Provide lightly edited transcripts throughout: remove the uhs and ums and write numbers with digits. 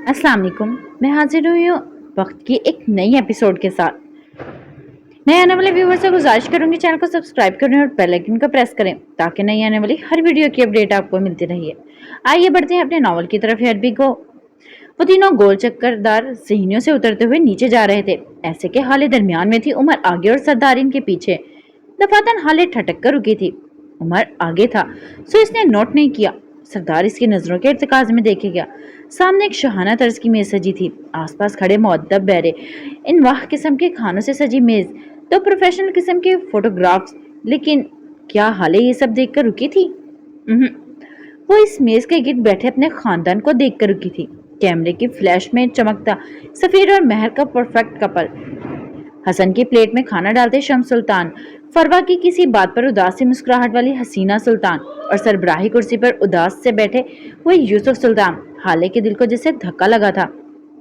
अस्सलाम वालेकुम। मैं हाजिर हुई हूँ वक्त की एक नई एपिसोड के साथ। नए आने वाले व्यूवर से गुजारिश करूंगी चैनल को सब्सक्राइब करें और बेल आइकन को प्रेस करें ताकि नई आने वाली हर वीडियो की अपडेट आपको मिलती रही है। आइए बढ़ते हैं अपने नॉवल की तरफ। हेडबी को वो तीनों गोल चक्करदार सीढ़ियों से उतरते हुए नीचे जा रहे थे। ऐसे के हाले दरमियान में थी। उमर आगे और सरदार इनके पीछे। दफातन हाले ठटक कर रुकी थी। उमर आगे था सो इसने नोट नहीं किया। सरदार इसकी नजरों के इर्तिकाज में देखे गया। सामने एक शहाना तर्ज की मेज सजी थी। आसपास खड़े मुअद्दब बैरे, इन वाह किस्म के खानों से सजी मेज, तो प्रोफेशनल किस्म के फोटोग्राफ्स। लेकिन क्या हाले ये सब देखकर रुकी थी? वो इस मेज के गिर्द बैठे अपने खानदान को देखकर रुकी थी। कैमरे की फ्लैश में चमकता सफीर और महर का परफेक्ट कपल, हसन की प्लेट में खाना डालते शम्स सुल्तान, फरवा की किसी बात पर उदास सी मुस्कुराहट वाली हसीना सुल्तान और सरबराही कुर्सी पर उदास से बैठे हुए यूसुफ सुल्तान। हाले के दिल को जैसे धक्का लगा था।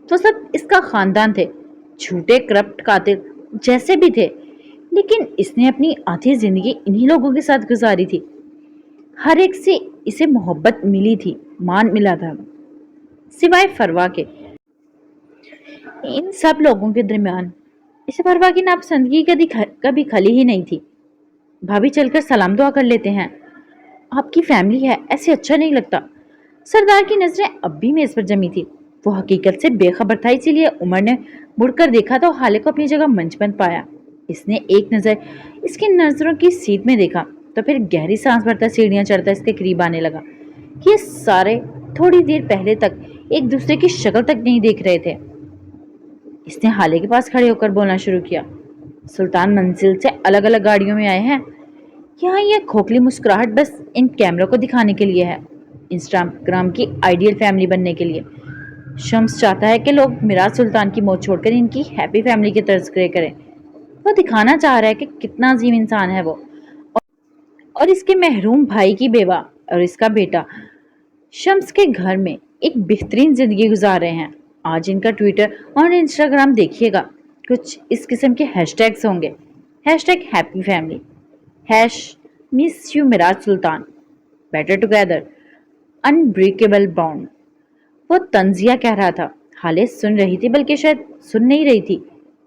तो सब इसका खानदान थे, झूठे करप्ट कातिल जैसे भी थे, लेकिन इसने अपनी आधी जिंदगी इन्हीं लोगों के साथ गुजारी थी। हर एक से इसे मोहब्बत मिली थी, मान मिला था, सिवाय फरवा के। इन सब लोगों के दरमियान इसे फरवा की नापसंदगी कभी खली ही नहीं थी। भाभी चलकर सलाम दुआ कर लेते हैं, आपकी फैमिली है, ऐसे अच्छा नहीं लगता। सरदार की नजरें अब भी मेज पर जमी थी। वो हकीकत से बेखबर था, इसीलिए उमर ने मुड़कर देखा तो हाले को अपनी जगह मंचबंद पाया। इसने एक नजर इसकी नजरों की सीध में देखा तो फिर गहरी सांस भरता सीढ़ियां चढ़ता इसके करीब आने लगा। ये सारे थोड़ी देर पहले तक एक दूसरे की शक्ल तक नहीं देख रहे थे। इसने हाले के पास खड़े होकर बोलना शुरू किया, सुल्तान मंजिल से अलग अलग गाड़ियों में आए हैं। यहाँ ये खोखली मुस्कुराहट बस इन कैमरों को दिखाने के लिए है, इंस्टाग्राम की आइडियल फैमिली बनने के लिए। शम्स चाहता है कि लोग मिराज सुल्तान की मौत छोड़कर इनकी हैप्पी फैमिली की तस्करे करें। वो दिखाना चाह रहा है कि कितना अजीम इंसान है वो, और इसके महरूम भाई की बेवा और इसका बेटा शम्स के घर में एक बेहतरीन जिंदगी गुजार रहे हैं। आज इनका ट्विटर और इंस्टाग्राम देखिएगा, कुछ इस किस्म के हैशटैग्स होंगे। Hashtag happy family, hash miss you Miraj Sultan, better together, unbreakable bond. वो तंजिया कह रहा था। हाले सुन रही थी, बल्कि शायद सुन नहीं रही थी।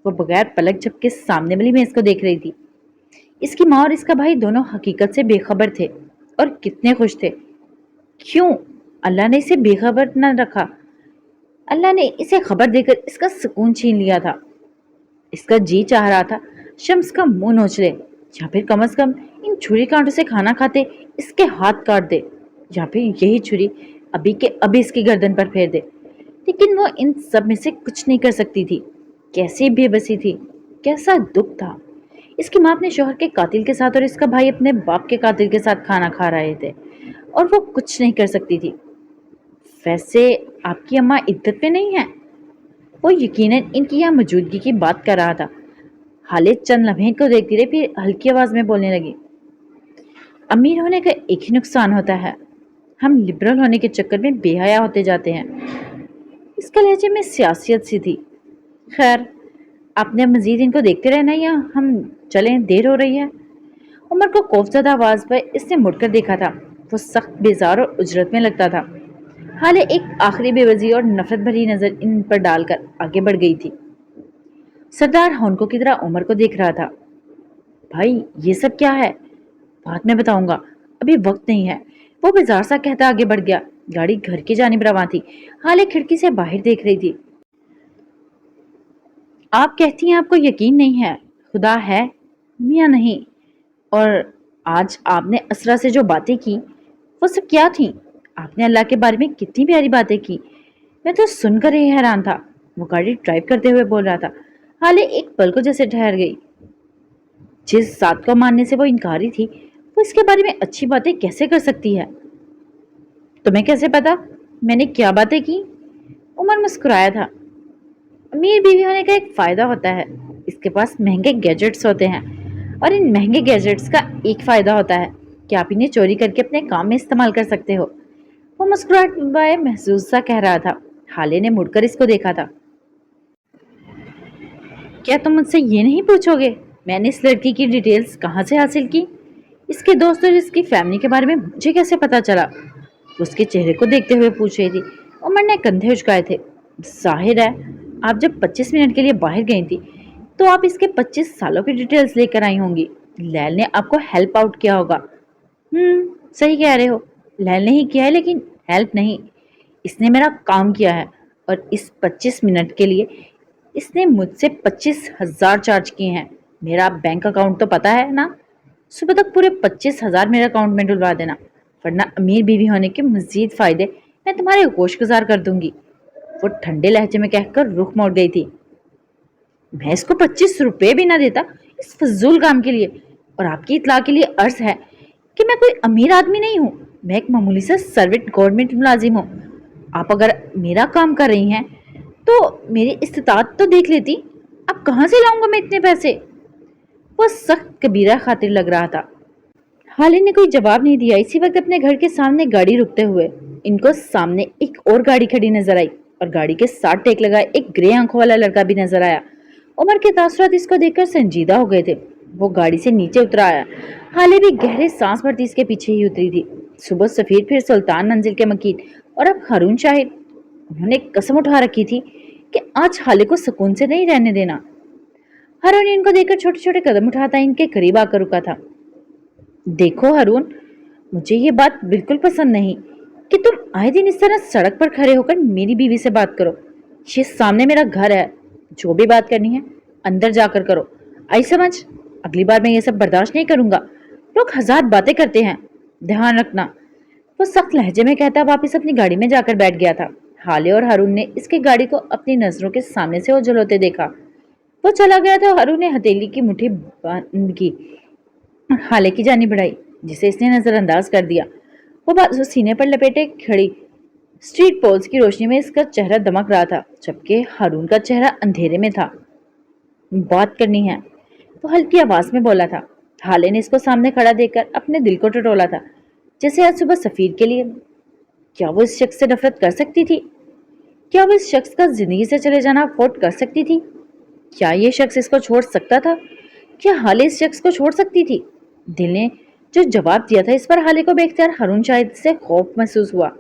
वो बगैर पलक झपके सामने वाली मेज को देख रही थी। इसकी माँ और इसका भाई दोनों हकीकत से बेखबर थे, और कितने खुश थे। क्यों अल्लाह ने इसे बेखबर न रखा? अल्लाह ने इसे खबर देकर इसका सुकून छीन लिया था। इसका जी चाह रहा था शम्स का मुंह नोच ले, या फिर कम से कम इन छुरी कांटों से खाना खाते इसके हाथ काट दे, या फिर यही छुरी अभी के अभी इसकी गर्दन पर फेर दे। लेकिन वो इन सब में से कुछ नहीं कर सकती थी। कैसी बेबसी थी, कैसा दुख था। इसकी माँ अपने शोहर के कातिल के साथ और इसका भाई अपने बाप के कातिल के साथ खाना खा रहे थे, और वो कुछ नहीं कर सकती थी। वैसे आपकी अम्मा इद्दत पे नहीं है? वो यकीनन इनकी यहाँ मौजूदगी की बात कर रहा था। हाले चंद लम्हे को देखती रही, फिर हल्की आवाज में बोलने लगी, अमीर होने का एक ही नुकसान होता है, हम लिबरल होने के चक्कर में बेहया होते जाते हैं। इसके लहजे में सियासियत सी थी। खैर, आपने मजीद इनको देखते रहना या हम चलें, देर हो रही है। उमर को खौफजदा आवाज पर इसने मुड़कर देखा था। वो सख्त बेजार और उजरत में लगता था। हाले एक आखिरी बेवजी और नफरत भरी नजर इन पर डालकर आगे बढ़ गई थी। सरदार हौनकों की तरह उमर को देख रहा था। भाई ये सब क्या है? बाद में बताऊंगा, अभी वक्त नहीं है, वो बेजार सा कहता आगे बढ़ गया। गाड़ी घर की जानिब रवां थी। हाले खिड़की से बाहर देख रही थी। आप कहती हैं आपको यकीन नहीं है, खुदा है मियाँ नहीं। और आज आपने असरा से जो बातें की वो सब क्या थी? आपने अल्लाह के बारे में कितनी प्यारी बातें की, मैं तो सुनकर ही हैरान था। वो गाड़ी ड्राइव करते हुए बोल रहा था। हाले एक पल को जैसे ठहर गई। जिस जात को मानने से वो इनकारी थी, वो इसके बारे में अच्छी बातें कैसे कर सकती है? तुम्हें कैसे पता मैंने क्या बातें की? उमर मुस्कुराया था। अमीर बीवी होने का एक फायदा होता है, इसके पास महंगे गैजेट्स होते हैं, और इन महंगे गैजेट्स का एक फायदा होता है कि आप इन्हें चोरी करके अपने काम में इस्तेमाल कर सकते हो। वो मुस्कुराए महसूस सा कह रहा था। हाले ने मुड़कर इसको देखा था। क्या तुम मुझसे ये नहीं पूछोगे मैंने इस लड़की की डिटेल्स कहाँ से हासिल की? इसके दोस्त और इसकी फैमिली के बारे में मुझे कैसे पता चला? उसके चेहरे को देखते हुए पूछ रही थी। उमर ने कंधे उचकाए थे। ज़ाहिर है आप जब 25 मिनट के लिए बाहर गई थी तो आप इसके 25 सालों की डिटेल्स लेकर आई होंगी। लैल ने आपको हेल्प आउट किया होगा। सही कह रहे हो। लैल ने ही किया है लेकिन हेल्प नहीं, इसने मेरा काम किया है। और इस 25 मिनट के लिए इसने मुझसे 25,000 चार्ज किए हैं। मेरा बैंक अकाउंट तो पता है ना। सुबह तक पूरे 25,000 मेरे अकाउंट में डलवा देना, वरना अमीर बीवी होने के मजीद फायदे मैं तुम्हारे गोश गुजार कर दूंगी। वो ठंडे लहजे में कहकर रुख मोड़ गई थी। मैं इसको 25 रुपए भी ना देता इस फजूल काम के लिए। और आपकी इतला के लिए अर्ज है कि मैं कोई अमीर आदमी नहीं हूँ, मैं एक मामूली सा सर्वेंट गवर्नमेंट मुलाजिम हूँ। आप अगर मेरा काम कर रही हैं तो मेरी इस्तात तो देख लेती। अब कहाँ से लाऊंगा मैं इतने पैसे। वो सख्त कबीरा खातिर लग रहा था। हालिद ने कोई जवाब नहीं दिया। इसी वक्त अपने घर के सामने गाड़ी रुकते हुए इनको सामने एक और गाड़ी खड़ी नजर आई और गाड़ी के साथ टेक लगाए एक ग्रे आंखों वाला लड़का भी नजर आया। उमर के तासुरात इसको देखकर संजीदा हो गए थे। वो गाड़ी से नीचे उतरा आया। हालिद भी गहरे सांस भरती इसके पीछे ही उतरी थी। सुबह सफीर फिर सुल्तान मंजिल के मकीन और अब हारून शाहिद। उन्होंने कसम उठा रखी थी कि आज हालिद को सुकून से नहीं रहने देना। हारून इनको देखकर छोटे छोटे कदम उठाता इनके करीब आकर रुका था। देखो हारून, मुझे ये बात बिल्कुल पसंद नहीं कि तुम आए दिन इस तरह सड़क पर खड़े होकर मेरी बीवी से बात करो। ये सामने मेरा घर है, जो भी बात करनी है अंदर जाकर करो। आई समझ? अगली बार मैं ये सब बर्दाश्त नहीं करूंगा। लोग हजार बातें करते हैं, ध्यान रखना। वो सख्त लहजे में कहता वापिस अपनी गाड़ी में जाकर बैठ गया था। हाले और हारून ने इसकी गाड़ी को अपनी नजरों के सामने से ओझल होते देखा। वो चला गया तो हारून ने हथेली की मुट्ठी बंद की और हाले की जानी बढ़ाई, जिसे इसने नजरअंदाज कर दिया। वो बाजू सीने पर लपेटे खड़ी स्ट्रीट पोल्स की रोशनी में इसका चेहरा दमक रहा था, जबकि हारून का चेहरा अंधेरे में था। बात करनी है, तो हल्की आवाज में बोला था। हाले ने इसको सामने खड़ा देखकर अपने दिल को टटोला था, जैसे आज सुबह सफीर के लिए। क्या वो इस शख्स से नफरत कर सकती थी? क्या वो इस शख्स का जिंदगी से चले जाना अफोर्ड कर सकती थी? क्या ये शख्स इसको छोड़ सकता था? क्या हाले इस शख्स को छोड़ सकती थी? दिल ने जो जवाब दिया था इस पर हाले को बेख्तियार हारून शाहिद से खौफ महसूस हुआ।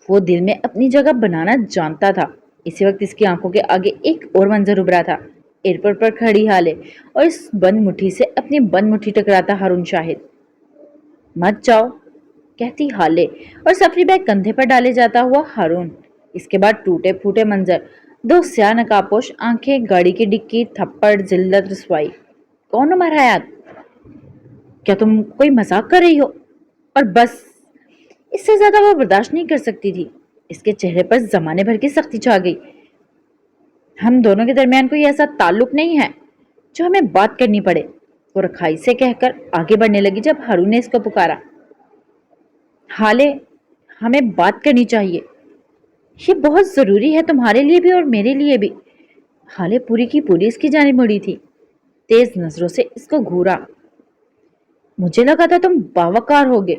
वो दिल में अपनी जगह बनाना जानता था। इसी वक्त इसकी आंखों के आगे एक और मंजर उभरा था। एयरपोर्ट पर खड़ी हाले और इस बंद मुट्ठी से अपनी बंद मुट्ठी टकराता हारून शाहिद। मत जाओ, कहती हाले और सफरी बैग कंधे पर डाले जाता हुआ हारून। इसके बाद टूटे फूटे मंजर, दो स्याह नकाबपोश आंखें, गाड़ी की डिक्की, थप्पड़, जिल्लत, रसवाई। कौन उमर हयात? क्या तुम कोई मजाक कर रही हो? और बस, इससे ज्यादा वो बर्दाश्त नहीं कर सकती थी। इसके चेहरे पर जमाने भर की सख्ती छा गई। हम दोनों के दरमियान कोई ऐसा ताल्लुक नहीं है जो हमें बात करनी पड़े, वो रखाई से कहकर आगे बढ़ने लगी जब हारून ने इसको पुकारा। हाले, हमें बात करनी चाहिए, ये बहुत जरूरी है, तुम्हारे लिए भी और मेरे लिए भी। हाले पूरी की पूरी इसकी जानिब मुड़ी थी, तेज नजरों से इसको घूरा। मुझे लगा था तुम बावकार होगे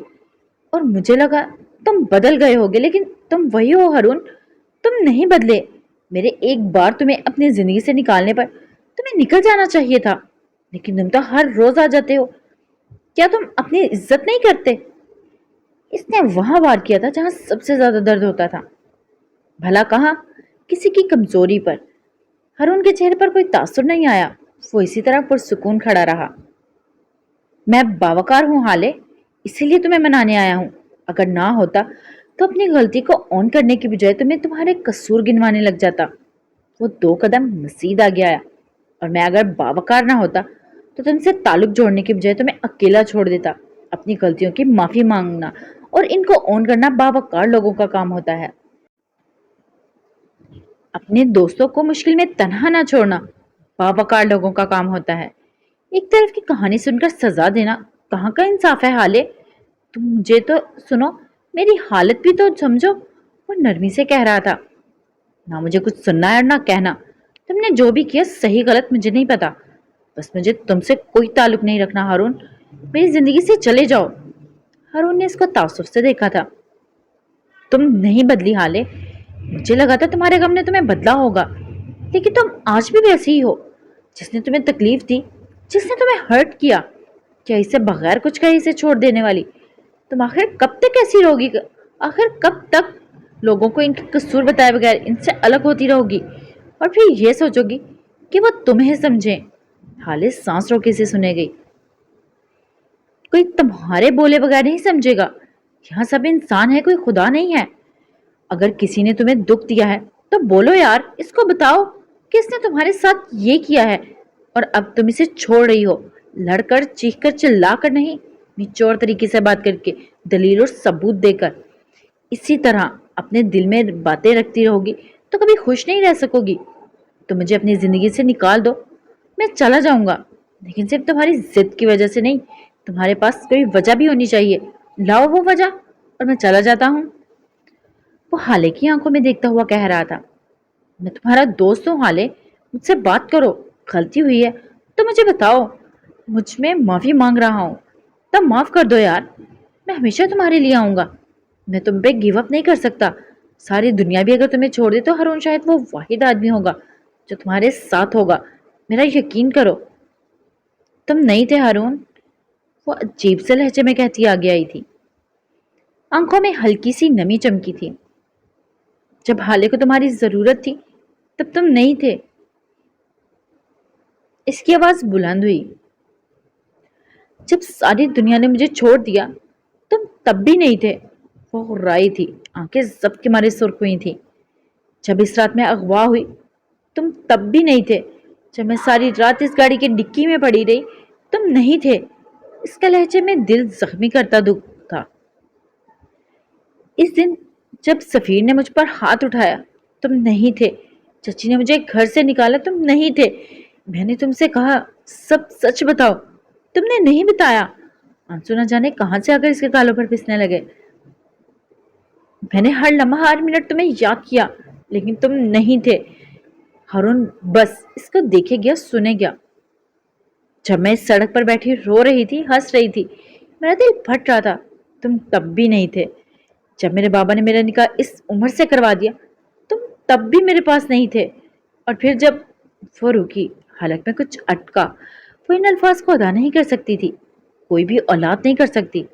और मुझे लगा तुम बदल गए होगे, लेकिन तुम वही हो हारून, तुम नहीं बदले। मेरे एक बार तुम्हें अपनी जिंदगी से निकालने पर तुम्हें निकल जाना चाहिए था, लेकिन तुम तो हर रोज आ जाते हो। क्या तुम अपनी इज्जत नहीं करते? इसने वहां वार किया था जहां सबसे ज्यादा दर्द होता था। भला कहा किसी की कमजोरी पर। हारून के चेहरे पर कोई तासुर नहीं आया। वो इसी तरह पुरसुकून खड़ा रहा। मैं बावकार हूं हाले, इसीलिए तुम्हें मनाने आया हूं। अगर ना होता तो अपनी गलती को ऑन करने की बजाय तुम्हें तुम्हारे कसूर गिनवाने लग जाता। वो 2 कदम मजीद आगे आया। और मैं अगर बावकार ना होता तो तुमसे ताल्लुक जोड़ने की बजाय तुम्हें अकेला छोड़ देता। अपनी गलतियों की माफी मांगना और इनको ऑन करना बावकार लोगों का काम होता है। अपने दोस्तों को मुश्किल में तन्हा ना छोड़ना बावकार लोगों का काम होता है। एक तरफ की कहानी सुनकर सजा देना कहाँ का इंसाफ है हाले? तुम मुझे तो सुनो, मेरी हालत भी तो समझो। वो नरमी से कह रहा था। ना मुझे कुछ सुनना है और ना कहना। तुमने जो भी किया सही गलत मुझे नहीं पता। बस मुझे तुमसे कोई ताल्लुक नहीं रखना हारून, मेरी जिंदगी से चले जाओ। हारून ने इसको तासुफ से देखा था। तुम नहीं बदली हाले, मुझे लगा था तुम्हारे गम ने तुम्हें बदला होगा, लेकिन तुम आज भी वैसी ही हो। जिसने तुम्हें तकलीफ दी, जिसने तुम्हें हर्ट किया, क्या इसे बगैर कुछ कहे इसे छोड़ देने वाली? तुम आखिर कब तक ऐसी रहोगी? आखिर कब तक? लोगों को इनके कसूर बताए बगैर इनसे अलग होती रहोगी और फिर ये सोचोगी कि वो तुम्हें समझे। हाले सांस रोके से सुने गई। कोई तुम्हारे बोले बगैर नहीं समझेगा। यहाँ सब इंसान है, कोई खुदा नहीं है। अगर किसी ने तुम्हें दुख दिया है तो बोलो यार, इसको बताओ कि इसने तुम्हारे साथ ये किया है और अब तुम इसे छोड़ रही हो। लड़कर, चीखकर, चिल्लाकर नहीं, निचोड़ तरीके से बात करके, दलील और सबूत देकर। इसी तरह अपने दिल में बातें रखती रहोगी तो कभी खुश नहीं रह सकोगी। तो मुझे अपनी जिंदगी से निकाल दो, मैं चला जाऊंगा, लेकिन सिर्फ तुम्हारी जिद की वजह से नहीं। तुम्हारे पास कोई वजह भी होनी चाहिए। लाओ वो वजह और मैं चला जाता हूँ। वो हाले की आंखों में देखता हुआ कह रहा था, मैं तुम्हारा दोस्त हूँ हाले, मुझसे बात करो। गलती हुई है तो मुझे बताओ, मुझ में माफी मांग रहा हूँ, तब माफ कर दो यार। मैं हमेशा तुम्हारे लिए आऊंगा। मैं तुम पे गिव अप नहीं कर सकता। सारी दुनिया भी अगर तुम्हें छोड़ दे तो हारून शायद वो वाहिद आदमी होगा जो तुम्हारे साथ होगा। मेरा यकीन करो। तुम नहीं थे हारून, वो अजीब से लहजे में कहती आगे आई थी। आंखों में हल्की सी नमी चमकी थी। जब हाले को तुम्हारी जरूरत थी तब तुम नहीं थे। इसकी आवाज बुलंद हुई। जब सारी दुनिया ने मुझे छोड़ दिया तुम तब भी नहीं थे। वो हुर्राई थी, आंखें जब्त के मारे सुर्ख हुई थी। जब इस रात में अगवा हुई तुम तब भी नहीं थे। जब मैं सारी रात इस गाड़ी की डिक्की में पड़ी रही तुम नहीं थे। इसका लहजे में दिल जख्मी करता दुख था। इस दिन जब सफीर ने मुझ पर हाथ उठाया तुम नहीं थे। चची ने मुझे घर से निकाला तुम नहीं थे। मैंने तुमसे कहा सब सच बताओ, तुमने नहीं बताया। आंसू न जाने कहां से आकर इसके गालों पर पिसने लगे। मैंने हर लम्हा हर मिनट तुम्हें याद किया लेकिन तुम नहीं थे। हारून बस इसको देखे गया, सुने गया। जब मैं इस सड़क पर बैठी रो रही थी, हंस रही थी, मेरा दिल फट रहा था, तुम तब भी नहीं थे। जब मेरे बाबा ने मेरा निकाह इस उम्र से करवा दिया तुम तब भी मेरे पास नहीं थे। और फिर जब वो रुकी, हालत में कुछ अटका। वो इन अल्फाज को अदा नहीं कर सकती थी, कोई भी औलाद नहीं कर सकती।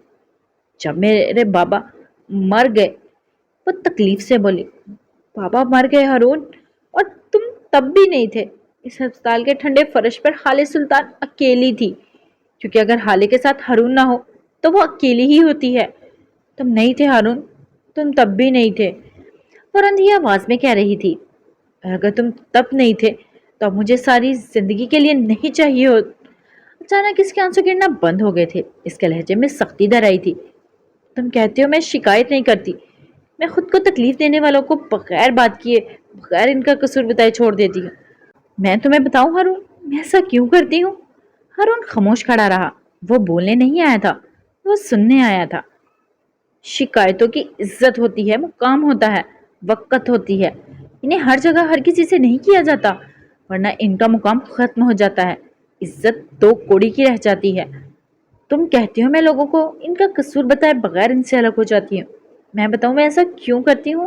जब मेरे बाबा मर गए, वो तकलीफ से बोली, पापा मर गए हारून, और तुम तब भी नहीं थे। इस अस्पताल के ठंडे फर्श पर हाले सुल्तान अकेली थी, क्योंकि अगर हाले के साथ हारून ना हो तो वो अकेली ही होती है। तुम नहीं थे हारून, तुम तब भी नहीं थे। वो रंधी आवाज में कह रही थी, अगर तुम तब नहीं थे तो अब मुझे सारी जिंदगी के लिए नहीं चाहिए हो। अचानक इसके आंसू गिरना बंद हो गए थे। इसके लहजे में सख्ती दर आई थी। तुम कहते हो मैं शिकायत नहीं करती, मैं खुद को तकलीफ देने वालों को बगैर बात किए, बगैर इनका कसूर बताए छोड़ देती हूँ। मैं तुम्हें बताऊं हारून, मैं ऐसा क्यों करती हूँ? हारून खामोश खड़ा रहा। वो बोलने नहीं आया था, वो सुनने आया था। शिकायतों की इज्जत होती है, मुकाम होता है, वक़्त होती है। इन्हें हर जगह हर किसी से नहीं किया जाता, वरना इनका मुकाम खत्म हो जाता है। इज्जत दो कौड़ी की रह जाती है। तुम कहती हो मैं लोगों को इनका कसूर बताए बगैर इनसे अलग हो जाती हूँ। मैं बताऊं मैं ऐसा क्यों करती हूँ?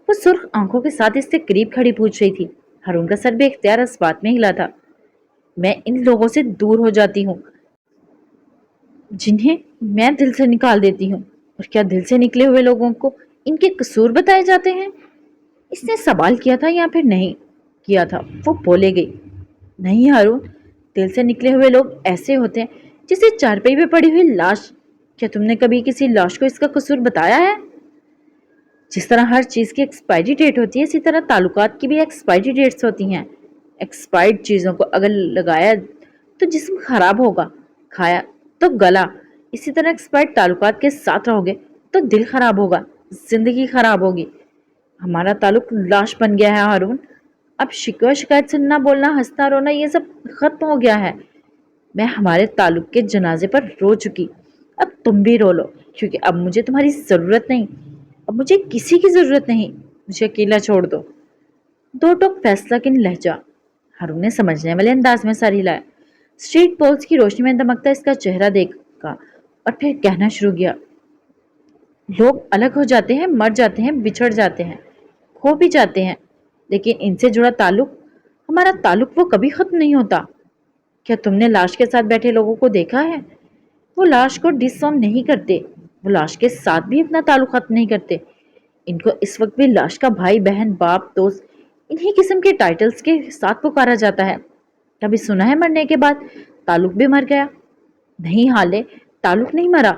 वो सुर्ख आंखों के साथ इससे करीब खड़ी पूछ रही थी। हारून का सर बेख्तियार इस बात में हिला था। मैं इन लोगों से दूर हो जाती हूँ जिन्हें मैं दिल से निकाल देती हूँ। और क्या दिल से निकले हुए लोगों को इनके कसूर बताए जाते हैं? इसने सवाल किया था या फिर नहीं किया था? वो बोले गई, नहीं हारून, दिल से निकले हुए लोग ऐसे होते हैं जैसे चारपाई पे पड़ी हुई लाश। क्या तुमने कभी किसी लाश को इसका कसूर बताया है? जिस तरह हर चीज की एक्सपायरी डेट होती है, इसी तरह ताल्लुकात की भी एक्सपायरी डेट्स होती हैं। एक्सपायर्ड चीजों को अगर लगाया तो जिस्म खराब होगा, खाया तो गला। इसी तरह एक्सपायर्ड ताल्लुकात के साथ रहोगे तो दिल खराब होगा, जिंदगी खराब होगी। हमारा ताल्लुक लाश बन गया है हारून। अब शिकवा शिकायत सुनना, बोलना, हंसना, रोना, ये सब खत्म हो गया है। मैं हमारे ताल्लुक के जनाजे पर रो चुकी, अब तुम भी रो लो, क्योंकि अब मुझे तुम्हारी जरूरत नहीं। अब मुझे किसी की जरूरत नहीं, मुझे अकेला छोड़ दो। दो टोक फैसला किन लहजा हारून ने समझने वाले अंदाज में सर हिलाया। स्ट्रीट पोल्स की रोशनी में दमकता इसका चेहरा देखा और फिर कहना शुरू किया, लोग अलग हो जाते हैं, मर जाते हैं, बिछड़ जाते हैं, खो भी जाते हैं, लेकिन इनसे जुड़ा ताल्लुक, हमारा ताल्लुक, वो कभी खत्म नहीं होता। क्या तुमने लाश के साथ बैठे लोगों को देखा है? वो लाश को डिसऑन नहीं करते, वो लाश के साथ भी अपना ताल्लुक खत्म नहीं करते। ان کو इस वक्त भी लाश का भाई बहन बाप दोस्त इन्हीं किस्म के टाइटल्स के साथ पुकारा जाता है। कभी सुना है मरने के बाद ताल्लुक भी मर गया? नहीं हाले, ताल्लुक नहीं मरा।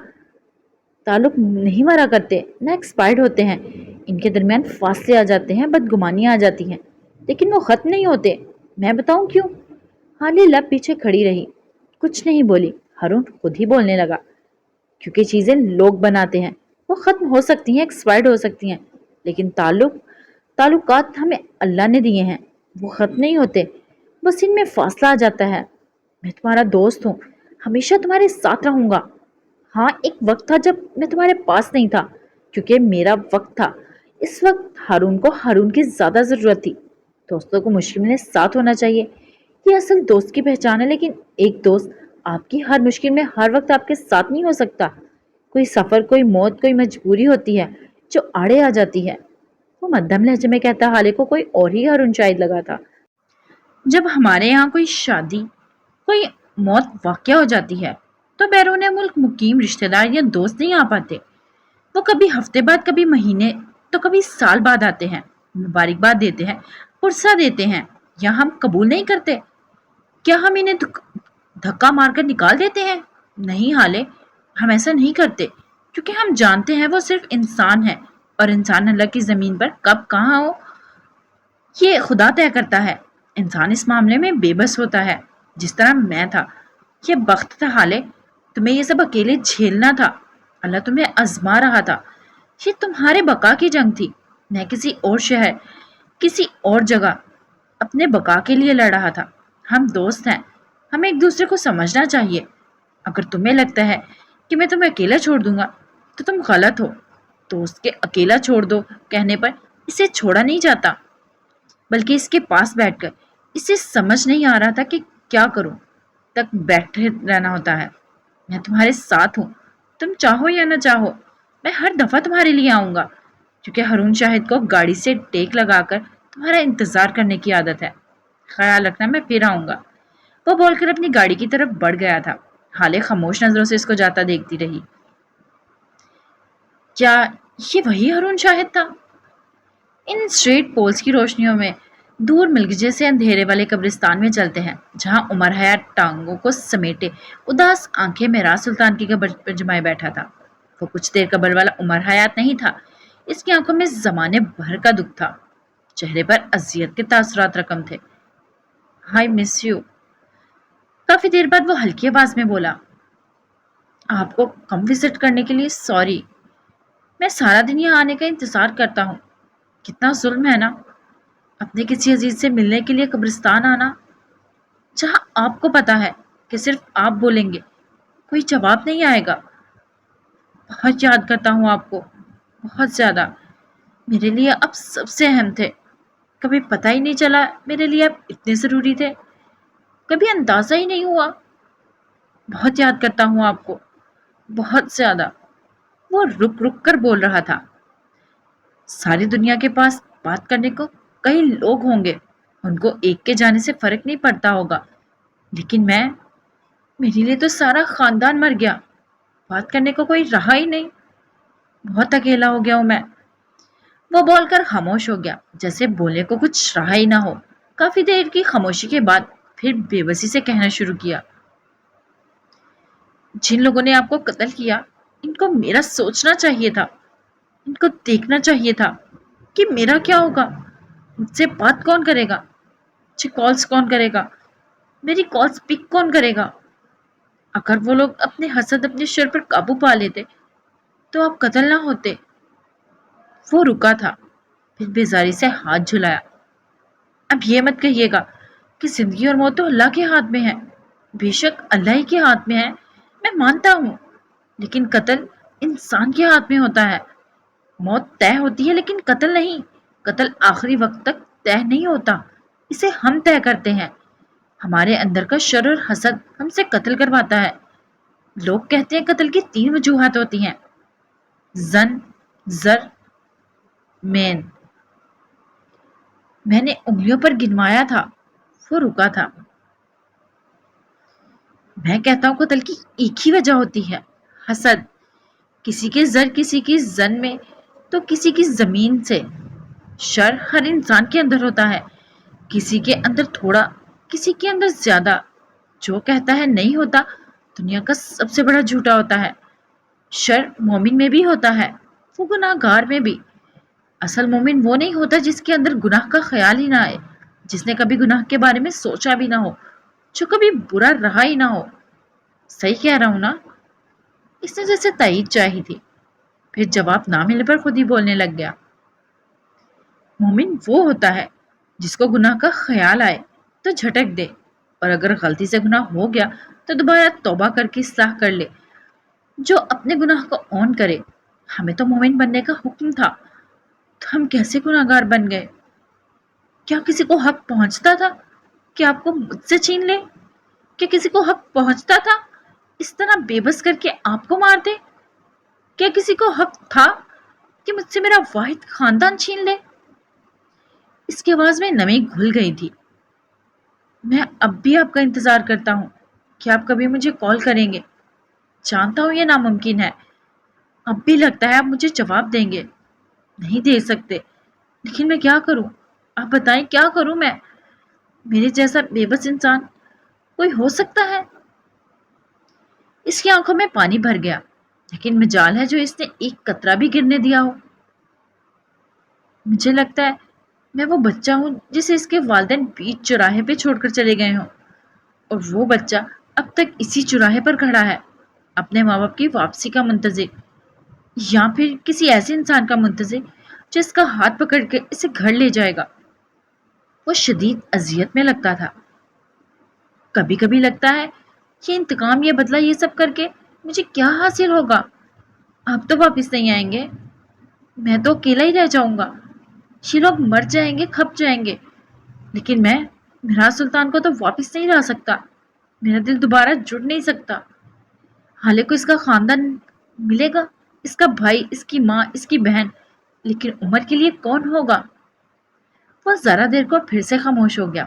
ताल्लुक नहीं मरा करते, ना एक्सपायर्ड होते हैं। इनके दरमियान फासले आ जाते हैं, बदगुमानियां आ जाती हैं, लेकिन वो खत्म नहीं होते। मैं बताऊं क्यों? हाले लब पीछे खड़ी रही, कुछ नहीं बोली। हारून खुद ही बोलने लगा, क्योंकि चीजें लोग बनाते हैं। वो खत्म हो सकती हैं, एक्सपायर्ड हो सकती हैं, लेकिन ताल्लुकात हमें अल्लाह ने दिए हैं, वो खत्म नहीं होते, बस इनमें फासला आ जाता है। मैं तुम्हारा दोस्त हूँ, हमेशा तुम्हारे साथ रहूंगा। हाँ, एक वक्त था जब मैं तुम्हारे पास नहीं था, क्योंकि मेरा वक्त था। इस वक्त हारून को हारून की ज्यादा जरूरत थी। दोस्तों को मुश्किल में साथ होना चाहिए, ये असल दोस्त की पहचान है। लेकिन एक दोस्त आपकी हर मुश्किल में हर वक्त आपके साथ नहीं हो सकता। कोई सफर, कोई मौत, कोई मजबूरी होती है जो आड़े आ जाती है। वो मध्यम लहजे में कहता हाले को कोई और ही हारून शायद लगा था। जब हमारे यहाँ कोई शादी, कोई मौत वाक़या हो जाती है, तो बैरून मुल्क मुकीम रिश्तेदार या दोस्त नहीं आ पाते। वो कभी हफ्ते बाद, कभी महीने, तो कभी साल बाद आते हैं, मुबारकबाद देते हैं, पुरसा देते हैं, या हम कबूल नहीं करते। क्या हम इन्हें धक्का मारकर निकाल देते हैं? नहीं हाले, हम ऐसा नहीं करते, क्योंकि हम जानते हैं वो सिर्फ इंसान है, और इंसान अल्लाह की ज़मीन पर कब कहाँ हो ये खुदा तय करता है। इंसान इस मामले में बेबस होता है, जिस तरह मैं था। ये बख्त था हाले, तुम्हें ये सब अकेले झेलना था। अल्लाह तुम्हें आजमा रहा था। ये तुम्हारे बका की जंग थी। मैं किसी और शहर, किसी और जगह अपने बका के लिए लड़ रहा था। हम दोस्त हैं, हमें एक दूसरे को समझना चाहिए। अगर तुम्हें लगता है कि मैं तुम्हें अकेला छोड़ दूंगा, तो तुम गलत हो। दोस्त के अकेला छोड़ दो कहने पर इसे छोड़ा नहीं जाता, बल्कि इसके पास बैठकर इसे समझ नहीं आ रहा था कि क्या करूं तक बैठे रहना होता है। मैं तुम्हारे साथ हूँ, तुम चाहो या न चाहो। मैं हर दफा तुम्हारे लिए आऊंगा, क्योंकि हारून शाहिद को गाड़ी से टेक लगाकर तुम्हारा इंतजार करने की आदत है। ख्याल रखना, मैं फिर आऊंगा। वो बोलकर अपनी गाड़ी की तरफ बढ़ गया था। हाले खामोश नजरों से इसको जाता देखती रही। क्या ये वही हारून शाहिद था? इन स्ट्रीट पोल्स की रोशनियों में दूर मिलगजे से अंधेरे वाले कब्रिस्तान में चलते हैं, जहां उमर हयात टांगों को समेटे उदास आंखें मेराज सुल्तान की कब्र पर जमाए बैठा था। वो कुछ देर कब्र वाला उमर हयात नहीं था। इसकी आंखों में जमाने भर का दुख था, चेहरे पर अजियत के तासुरात रकम थे। I miss you. काफी देर बाद वो हल्की आवाज में बोला, आपको कम विजिट करने के लिए सॉरी। मैं सारा दिन यहाँ आने का इंतजार करता हूँ। कितना जुल्म है ना, अपने किसी अजीज से मिलने के लिए कब्रिस्तान आना, जहाँ आपको पता है कि सिर्फ आप बोलेंगे, कोई जवाब नहीं आएगा। बहुत याद करता हूँ आपको, बहुत ज्यादा। मेरे लिए आप सबसे अहम थे। कभी पता ही नहीं चला मेरे लिए आप इतने जरूरी थे, कभी अंदाजा ही नहीं हुआ। बहुत याद करता हूँ आपको, बहुत ज्यादा। वो रुक रुक कर बोल रहा था। सारी दुनिया के पास बात करने को कई लोग होंगे, उनको एक के जाने से फर्क नहीं पड़ता होगा, लेकिन मेरे लिए तो सारा खानदान मर गया। बात करने को कोई रहा ही नहीं। बहुत अकेला हो गया हूं मैं। वो बोलकर खामोश हो गया, जैसे बोलने को कुछ रहा ही ना हो। काफी देर की खामोशी के बाद फिर बेबसी से कहना शुरू किया, जिन लोगों ने आपको कत्ल किया, इनको मेरा सोचना चाहिए था। इनको देखना चाहिए था कि मेरा क्या होगा। मुझसे बात कौन करेगा, मुझे कॉल्स कौन करेगा, मेरी कॉल्स पिक कौन करेगा। अगर वो लोग अपने हसद, अपने शर पर काबू पा लेते, तो आप कत्ल ना होते। वो रुका था, फिर बेजारी से हाथ झुलाया। अब ये मत कहिएगा कि जिंदगी और मौत तो अल्लाह के हाथ में है। बेशक अल्लाह ही के हाथ में है, मैं मानता हूँ, लेकिन कत्ल इंसान के हाथ में होता है। मौत तय होती है, लेकिन कत्ल नहीं। कत्ल आखिरी वक्त तक तय नहीं होता, इसे हम तय करते हैं। हमारे अंदर का शर और हसद हमसे कत्ल करवाता है। लोग कहते हैं कत्ल की 3 वजूहात होती हैं, जन, जर, मेन। मैंने उंगलियों पर गिनवाया था। वो रुका था। मैं कहता हूँ कत्ल की एक ही वजह होती है, हसद। किसी के जर, किसी की जन में تو کسی کی زمین سے۔ شر ہر انسان کے اندر ہوتا ہے، کسی کے اندر تھوڑا، کسی کے اندر زیادہ۔ جو کہتا ہے نہیں ہوتا دنیا کا سب سے بڑا جھوٹا ہوتا ہے۔ شر مومن میں بھی ہوتا ہے، وہ گناہ گار میں بھی۔ اصل مومن وہ نہیں ہوتا جس کے اندر گناہ کا خیال ہی نہ آئے، جس نے کبھی گناہ کے بارے میں سوچا بھی نہ ہو، جو کبھی برا رہا ہی نہ ہو۔ صحیح کہہ رہا ہوں نا؟ اس نے جیسے تائید چاہی تھی، پھر جواب نہ ملنے پر خود ہی بولنے لگ گیا۔ مومن وہ ہوتا ہے جس کو گناہ کا خیال آئے تو جھٹک دے، اور اگر غلطی سے گناہ ہو گیا تو دوبارہ توبہ کر کے اصلاح کر لے، جو اپنے گناہ کو اون کرے۔ ہمیں تو مومن بننے کا حکم تھا، تو ہم کیسے گناہگار بن گئے؟ کیا کسی کو حق پہنچتا تھا کہ آپ کو مجھ سے چھین لے؟ کیا کسی کو حق پہنچتا تھا اس طرح بے بس کر کے آپ کو مار دے؟ کیا کسی کو حق تھا کہ مجھ سے میرا واحد خاندان چھین لے؟ اس کی آواز میں نمی گھل گئی تھی۔ میں اب بھی آپ کا انتظار کرتا ہوں کہ آپ کبھی مجھے کال کریں گے۔ جانتا ہوں یہ ناممکن ہے، اب بھی لگتا ہے آپ مجھے جواب دیں گے۔ نہیں دے سکتے، لیکن میں کیا کروں؟ آپ بتائیں کیا کروں میں؟ میرے جیسا بے بس انسان کوئی ہو سکتا ہے؟ اس کی آنکھوں میں پانی بھر گیا، لیکن مجال ہے جو اس نے ایک قطرہ بھی گرنے دیا ہو۔ مجھے لگتا ہے میں وہ بچہ ہوں جسے اس کے والدین بیچ چوراہے پہ چھوڑ کر چلے گئے ہوں، اور وہ بچہ اب تک اسی چوراہے پر کھڑا ہے، اپنے ماں باپ کی واپسی کا منتظر، یا پھر کسی ایسے انسان کا منتظر جو اس کا ہاتھ پکڑ کے اسے گھر لے جائے گا۔ وہ شدید اذیت میں لگتا تھا۔ کبھی کبھی لگتا ہے یہ انتقام، یہ بدلہ، یہ سب کر کے مجھے کیا حاصل ہوگا؟ آپ تو واپس نہیں آئیں گے، میں تو اکیلا ہی رہ جاؤں گا، یہ لوگ مر جائیں گے، کھپ جائیں گے، لیکن میں میراث سلطان کو تو واپس نہیں لا سکتا، میرا دل دوبارہ جڑ نہیں سکتا۔ حالے کو اس کا خاندان ملے گا، اس کا بھائی، اس کی ماں، اس کی بہن، لیکن عمر کے لیے کون ہوگا؟ وہ ذرا دیر کو پھر سے خاموش ہو گیا۔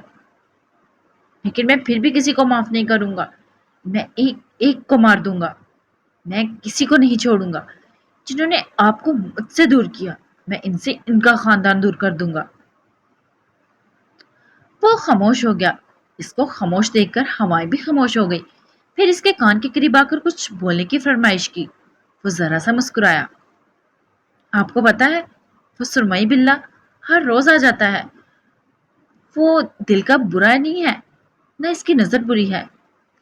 لیکن میں پھر بھی کسی کو معاف نہیں کروں گا، میں ایک ایک کو مار دوں گا، میں کسی کو نہیں چھوڑوں گا۔ جنہوں نے آپ کو مجھ سے دور کیا، میں ان سے ان کا خاندان دور کر دوں گا۔ وہ خاموش ہو گیا۔ اس کو خاموش دیکھ کر ہوائیں بھی خاموش ہو گئی۔ پھر اس کے کان کے قریب آ کر کچھ بولنے کی فرمائش کی۔ وہ ذرا سا مسکرایا۔ آپ کو پتا ہے وہ سرمئی بلّا ہر روز آ جاتا ہے۔ وہ دل کا برا نہیں ہے، نہ اس کی نظر بری ہے،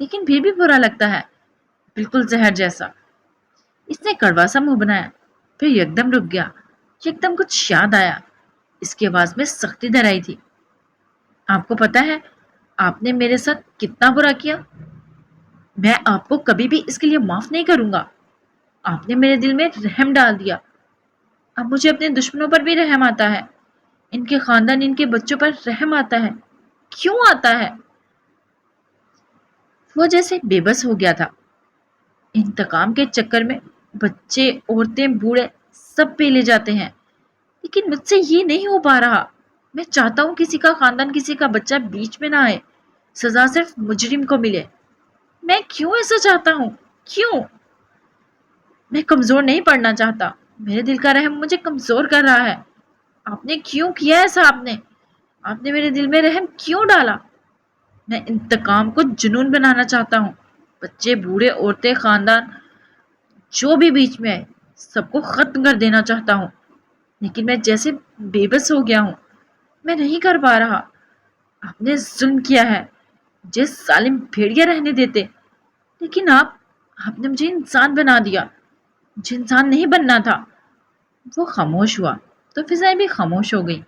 لیکن پھر بھی برا لگتا ہے، بالکل زہر جیسا۔ اس نے کڑوا سا منہ بنایا، پھر یکدم رک گیا۔ یکدم کچھ یاد آیا۔ اس کی آواز میں سختی در آئی تھی۔ آپ کو پتا ہے آپ نے میرے ساتھ کتنا برا کیا؟ میں آپ کو کبھی بھی اس کے لیے معاف نہیں کروں گا۔ آپ نے میرے دل میں رحم ڈال دیا۔ اب مجھے اپنے دشمنوں پر بھی رحم آتا ہے، ان کے خاندان، ان کے بچوں پر رحم آتا ہے۔ کیوں آتا ہے؟ وہ جیسے بے بس ہو گیا تھا۔ انتقام کے چکر میں بچے، عورتیں، بوڑھے سب پیلے جاتے ہیں، لیکن مجھ سے یہ نہیں ہو پا رہا۔ میں چاہتا ہوں کسی کا خاندان، کسی کا بچہ بیچ میں نہ آئے، سزا صرف مجرم کو ملے۔ میں کیوں ایسا چاہتا ہوں؟ کیوں؟ میں کمزور نہیں پڑنا چاہتا، میرے دل کا رحم مجھے کمزور کر رہا ہے۔ آپ نے کیوں کیا ایسا؟ آپ نے میرے دل میں رحم کیوں ڈالا؟ میں انتقام کو جنون بنانا چاہتا ہوں، بچے، بوڑھے، عورتیں، خاندان، جو بھی بیچ میں ہے سب کو ختم کر دینا چاہتا ہوں، لیکن میں جیسے بے بس ہو گیا ہوں، میں نہیں کر پا رہا۔ آپ نے ظلم کیا ہے، جس ظالم بھیڑیا رہنے دیتے، لیکن آپ نے مجھے انسان بنا دیا، مجھے انسان نہیں بننا تھا۔ وہ خاموش ہوا تو فضائیں بھی خاموش ہو گئی۔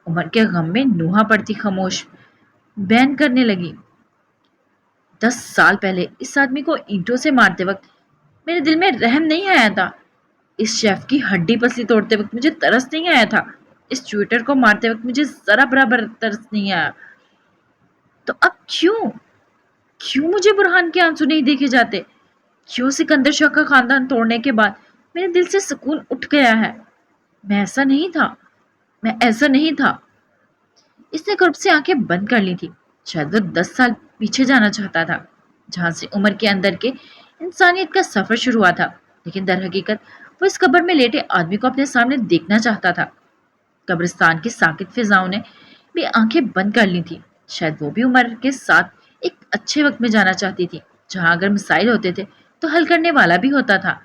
عمر کے غم میں نوحہ پڑتی خاموش بین کرنے لگی۔ 10 سال پہلے اس آدمی کو اینٹوں سے مارتے وقت میرے دل میں رحم نہیں آیا تھا، اس شیف کی ہڈی پسلی توڑتے وقت مجھے ترس نہیں آیا تھا، اس ٹویٹر کو مارتے وقت مجھے ذرا برابر ترس نہیں آیا۔ تو اب کیوں مجھے برہان کے آنسو نہیں دیکھے جاتے؟ کیوں سکندر شاہ کا خاندان توڑنے کے بعد میرے دل سے سکون اٹھ گیا ہے؟ میں ایسا نہیں تھا۔ اس نے قرب سے آنکھیں بند کر لی تھی۔ شاید وہ 10 سال پیچھے جانا چاہتا تھا، جہاں سے عمر کے اندر کے انسانیت کا سفر شروع ہوا تھا، لیکن در حقیقت वो इस कब्र में लेटे आदमी को अपने सामने देखना चाहता था। कब्रिस्तान की साकित फिजाओं ने भी आंखें बंद कर ली थी। शायद वो भी उमर के साथ एक अच्छे वक्त में जाना चाहती थी, जहां अगर मिसाइल होते थे तो हल करने वाला भी होता था।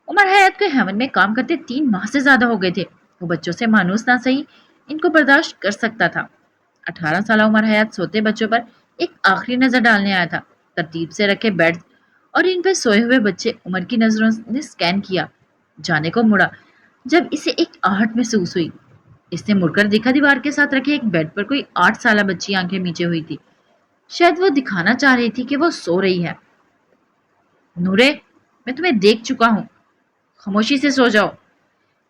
उमर हयात को हेवन में काम करते 3 माह से ज्यादा हो गए थे। वो बच्चों से मानूस ना सही, इनको बर्दाश्त कर सकता था। 18 साल उमर हयात सोते बच्चों पर एक आखिरी नजर डालने आया था। तरतीब से रखे बेड और इन पर सोए हुए बच्चे उमर की नजरों ने स्कैन किया। जाने को मुड़ा जब इसे एक आहट महसूस हुई। इसने मुड़कर देखा, दीवार के साथ रखे एक बेड पर कोई 8 साल बच्ची आंखें मीचे हुई थी। शायद वो दिखाना चाह रही थी कि वो सो रही है। नूरे, मैं तुम्हें देख चुका हूं, खामोशी से सो जाओ।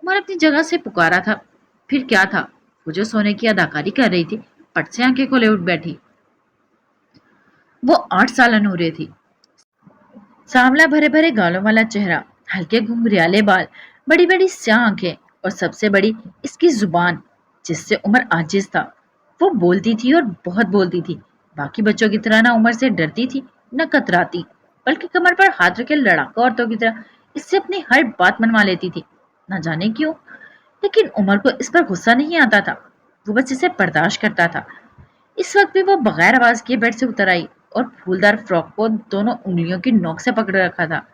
उमर अपनी जगह से पुकारा था। फिर क्या था, वो जो सोने की अदाकारी कर रही थी, पट से आंखें खोले उठ बैठी। वो 8 साल नूरे थी। सांवला भरे भरे गालों वाला चेहरा, हल्के घुंघरियाले बाल, बड़ी बड़ी स्याह आंखें और सबसे बड़ी इसकी जुबान, जिससे उमर आजिज था। वो बोलती थी और बहुत बोलती थी। बाकी बच्चों की तरह ना उमर से डरती थी न कतराती, बल्कि कमर पर हाथ रखे लड़ाका औरतों की तरह इससे अपनी हर बात मनवा लेती थी। न जाने क्यों, लेकिन उमर को इस पर गुस्सा नहीं आता था। वो बस इसे बर्दाश्त करता था। इस वक्त भी वो बगैर आवाज किए बेड से उतर आई और फूलदार फ्रॉक को दोनों उंगलियों की नोक से पकड़ रखा था।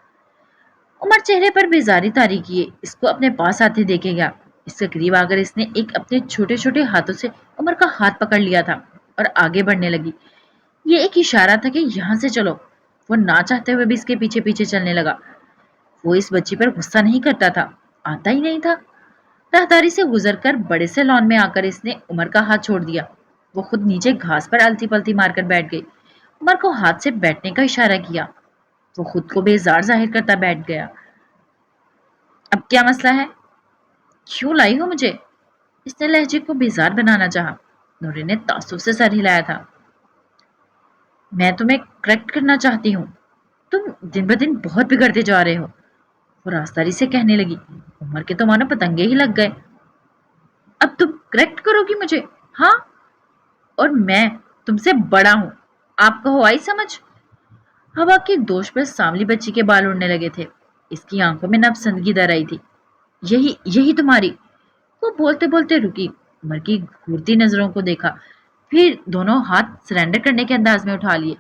उमर चेहरे पर बेजारी तारी किए इसको अपने पास आते देखे गया। इसके करीब आकर इसने एक अपने छोटे छोटे हाथों से उमर का हाथ पकड़ लिया था और आगे बढ़ने लगी। ये एक इशारा था कि यहाँ से चलो। वो ना चाहते हुए भी इसके पीछे पीछे चलने लगा। वो इस बच्ची पर गुस्सा नहीं करता था, आता ही नहीं था। राहदारी से गुजरकर बड़े से लॉन में आकर इसने उमर का हाथ छोड़ दिया। वो खुद नीचे घास पर अलती पलती मारकर बैठ गई। उमर को हाथ से बैठने का इशारा किया। वो खुद को बेजार जाहिर करता बैठ गया। अब क्या मसला है, क्यों लाई हो मुझे? इसने लहजे को बेजार बनाना चाहा। नूरे ने तासुब से सर हिलाया था। मैं तुम्हें करेक्ट करना चाहती हूँ, तुम दिन ब दिन बहुत बिगड़ते जा रहे हो। वो रास्तारी से कहने लगी। उमर के तो मानो पतंगे ही लग गए। अब तुम करेक्ट करोगी मुझे? हाँ, और मैं तुमसे बड़ा हूं, आपको हो आई समझ? हवा के दोष पर सांवली बच्ची के बाल उड़ने लगे थे। इसकी आंखों में नफसंदगी दर आई थी। यही यही तुम्हारी। वो बोलते बोलते रुकी, उमर की घूरती नजरों को देखा, फिर दोनों हाथ सरेंडर करने के अंदाज में उठा लिए।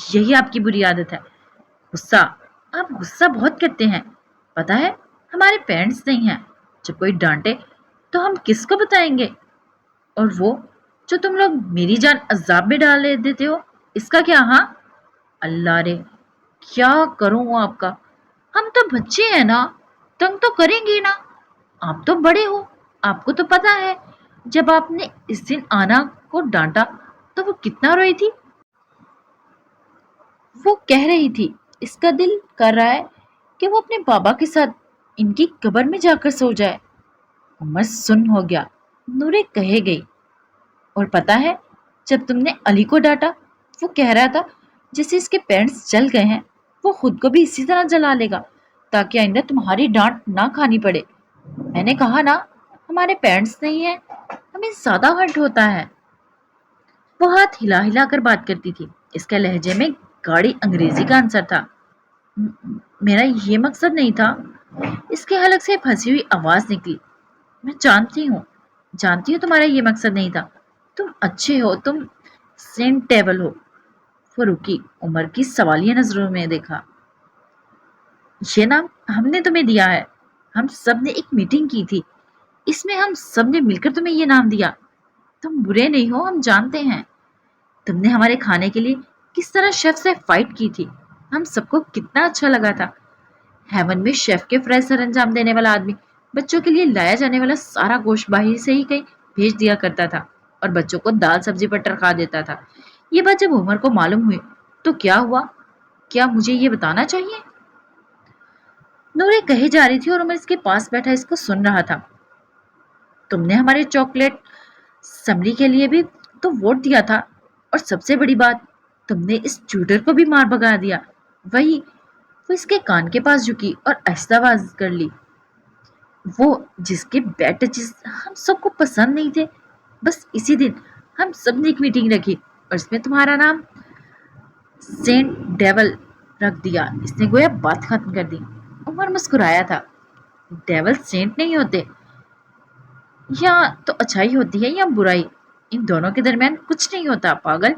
यही आपकी बुरी आदत है, गुस्सा। आप गुस्सा बहुत करते हैं, पता है। हमारे पेरेंट्स नहीं हैं, जब कोई डांटे तो हम किसको बताएंगे? और वो जो तुम लोग मेरी जान अजाब में डाल देते हो, इसका क्या? हाँ, अल्लाह रे, क्या करूं आपका? हम तो बच्चे हैं ना, तंग तो करेंगे ना। आप तो बड़े हो, आपको तो पता है। जब आपने इस दिन आना को डांटा तो वो कितना रोई थी। वो कह रही थी इसका दिल कर रहा है कि वो अपने बाबा के साथ इनकी कब्र में जाकर सो जाए। उमर सुन्न हो गया। नूरे कहे गई, और पता है, जब तुमने अली को डांटा, वो कह रहा था जैसे इसके पेरेंट्स जल गए हैं, वो खुद को भी इसी तरह जला लेगा ताकि आइंदा तुम्हारी डांट ना खानी पड़े। मैंने कहा ना, हमारे पेरेंट्स नहीं है, हमें ज्यादा हर्ट होता है। वो हाथ हिला हिला कर बात करती थी। इसके लहजे में गाढ़ी अंग्रेजी का आंसर था। मेरा ये मकसद नहीं था। इसके हलक से फंसी हुई आवाज निकली। मैं जानती हूँ तुम्हारा ये मकसद नहीं था। तुम अच्छे हो, तुम सेंट टेबल हो। वो रुकी, उमर की सवालिया नजरों में देखा। ये नाम हमने तुम्हें दिया है। हम सब ने एक मीटिंग की थी, इसमें हम सब ने मिलकर तुम्हें ये नाम दिया। तुम बुरे नहीं हो, हम जानते हैं। तुमने हमारे खाने के लिए किस तरह शेफ से फाइट की थी, हम सबको कितना अच्छा लगा था। हेवन में शेफ के फ्राई सर अंजाम देने वाला आदमी बच्चों के लिए लाया जाने वाला सारा गोश्त बाहर से ही कहीं भेज दिया करता था और बच्चों को दाल सब्जी पर टरका देता था। ये बात जब उमर को मालूम हुई तो क्या हुआ, क्या मुझे ये बताना चाहिए? नूरे कही जा रही थी और उमर इसके पास बैठा इसको सुन रहा था। तुमने हमारे चॉकलेट समरी के लिए भी तो वोट दिया था, और सबसे बड़ी बात, तुमने इस ट्यूटर को भी मार भगा दिया। वही। वो इसके कान के पास झुकी और आहिस्ता आवाज कर ली। वो जिसके बैड टचेस हम सबको पसंद नहीं थे। बस इसी दिन हम सब ने एक मीटिंग रखी और इसमें तुम्हारा नाम सेंट डेवल रख दिया। इसने गोया बात खत्म कर दी। उमर मुस्कुराया था। डेवल सेंट नहीं होते, या तो अच्छाई होती है या बुराई, इन दोनों के दरमियान कुछ नहीं होता पागल।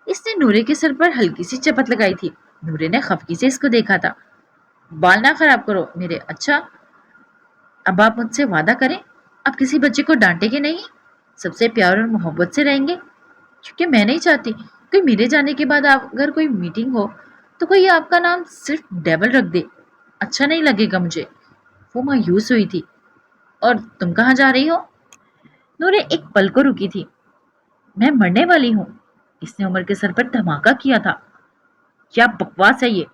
इसने नूरे के सर पर हल्की सी चपत लगाई थी। नूरे ने खफकी से इसको देखा था। बाल ना खराब करो मेरे, अच्छा? अब आप मुझसे वादा करें, आप किसी बच्चे को डांटेंगे नहीं, सबसे प्यार और मोहब्बत से रहेंगे, क्योंकि मैं नहीं चाहती कि मेरे जाने के बाद अगर कोई मीटिंग हो तो कोई आपका नाम सिर्फ डेवल रख दे। अच्छा नहीं लगेगा मुझे। वो मायूस हुई थी। और तुम कहाँ जा रही हो? नूरे एक पल को रुकी थी। मैं मरने वाली हूँ। इसने उमर के सर पर धमाका किया था। क्या बकवास है ये?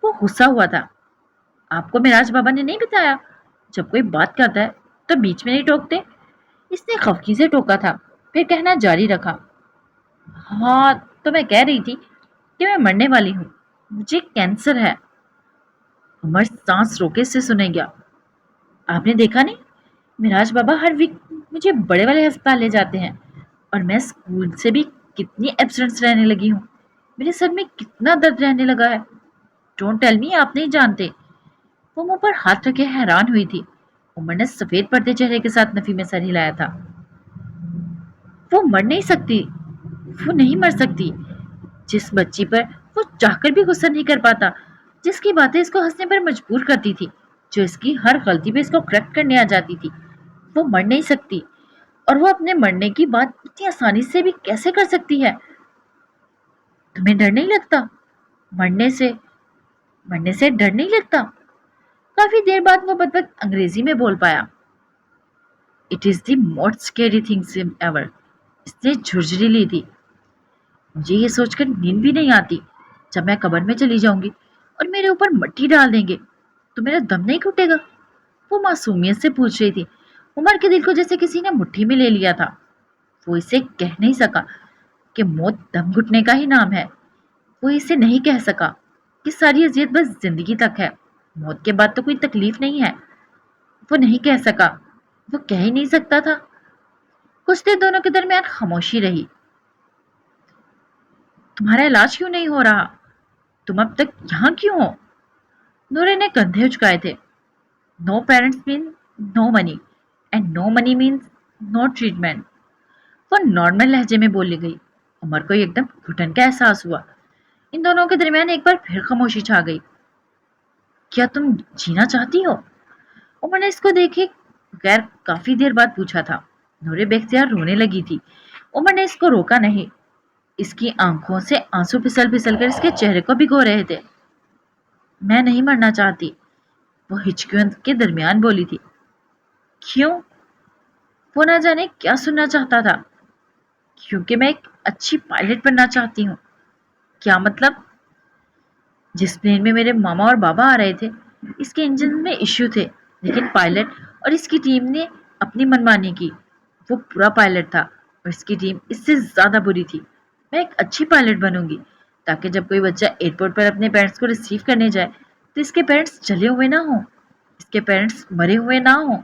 वो गुस्सा हुआ था। आपको मिराज बाबा ने नहीं बताया, जब कोई बात करता है तो बीच में नहीं टोकते? इसने खफकी से टोका था, फिर कहना जारी रखा। हाँ, तो मैं कह रही थी कि मैं मरने वाली हूँ, मुझे कैंसर है। उमर सांस रोके से सुने गया। आपने देखा नहीं, मिराज बाबा हर वीक मुझे बड़े वाले अस्पताल ले जाते हैं, और मैं स्कूल से भी कितनी एब्सेंट्स रहने लगी हूँ। मेरे सर में कितना दर्द रहने लगा है। डोंट टेल मी, आप नहीं जानते। वो मुंह पर हाथ रखे हैरान हुई थी। उमर ने सफेद पड़ते चेहरे के साथ नफी में सर हिलाया था। वो मर नहीं सकती, वो नहीं मर सकती। जिस बच्ची पर वो चाहकर भी गुस्सा नहीं कर पाता, जिसकी बातें इसको हंसने पर मजबूर करती थी, जो इसकी हर गलती पे इसको करेक्ट करने आ जाती थी, वो मर नहीं सकती। और वो अपने मरने की बात इतनी आसानी से भी कैसे कर सकती है? तुम्हें डर नहीं लगता? मरने से मरने से डर नहीं लगता? काफी देर बाद वो बदबक अंग्रेजी में बोल पाया। It is the most scary things ever. इसने झुरझुरी ली थी। मुझे ये सोचकर नींद भी नहीं आती, जब मैं कब्र में चली जाऊंगी और मेरे ऊपर मट्टी डाल देंगे तो मेरा दम नहीं घुटेगा? वो मासूमियत से पूछ रही थी। उमर के दिल को जैसे किसी ने मुट्ठी में ले लिया था। वो इसे कह नहीं सका कि मौत दम घुटने का ही नाम है। वो इसे नहीं कह सका कि सारी अजियत बस जिंदगी तक है, मौत के बाद तो कोई तकलीफ नहीं है। वो नहीं कह सका, वो कह ही नहीं सकता था। कुछ देर दोनों के दरमियान खामोशी रही। तुम्हारा इलाज क्यों नहीं हो रहा? तुम अब तक यहाँ क्यों हो? नूरे ने कंधे उचकाए थे। No parents mean no money, and no money means no treatment. वो नॉर्मल लहजे में बोली गई। उमर को एकदम घुटन का एहसास हुआ। इन दोनों के दरमियान एक बार फिर खामोशी छा गई। क्या तुम जीना चाहती हो? उमर ने इसको देखे बगैर काफी देर बाद पूछा था। नूरे बेख्तियार रोने लगी थी। उमर ने इसको रोका नहीं। इसकी आंखों से आंसू फिसल फिसल कर इसके चेहरे को भिगो रहे थे। मैं नहीं मरना चाहती, वो हिचकियों के दरमियान बोली थी। क्यों? वो ना जाने क्या सुनना चाहता था। क्योंकि मैं एक अच्छी पायलट बनना चाहती हूँ। क्या मतलब? जिस प्लेन में मेरे मामा और बाबा आ रहे थे, इसके इंजन में इश्यू थे, लेकिन पायलट और इसकी टीम ने अपनी मनमानी की। वो बुरा पायलट था और इसकी टीम इससे ज्यादा बुरी थी। मैं एक अच्छी पायलट बनूंगी, ताकि जब कोई बच्चा एयरपोर्ट पर अपने पेरेंट्स को रिसीव करने जाए तो इसके पेरेंट्स जले हुए ना हो, इसके पेरेंट्स मरे हुए ना हो,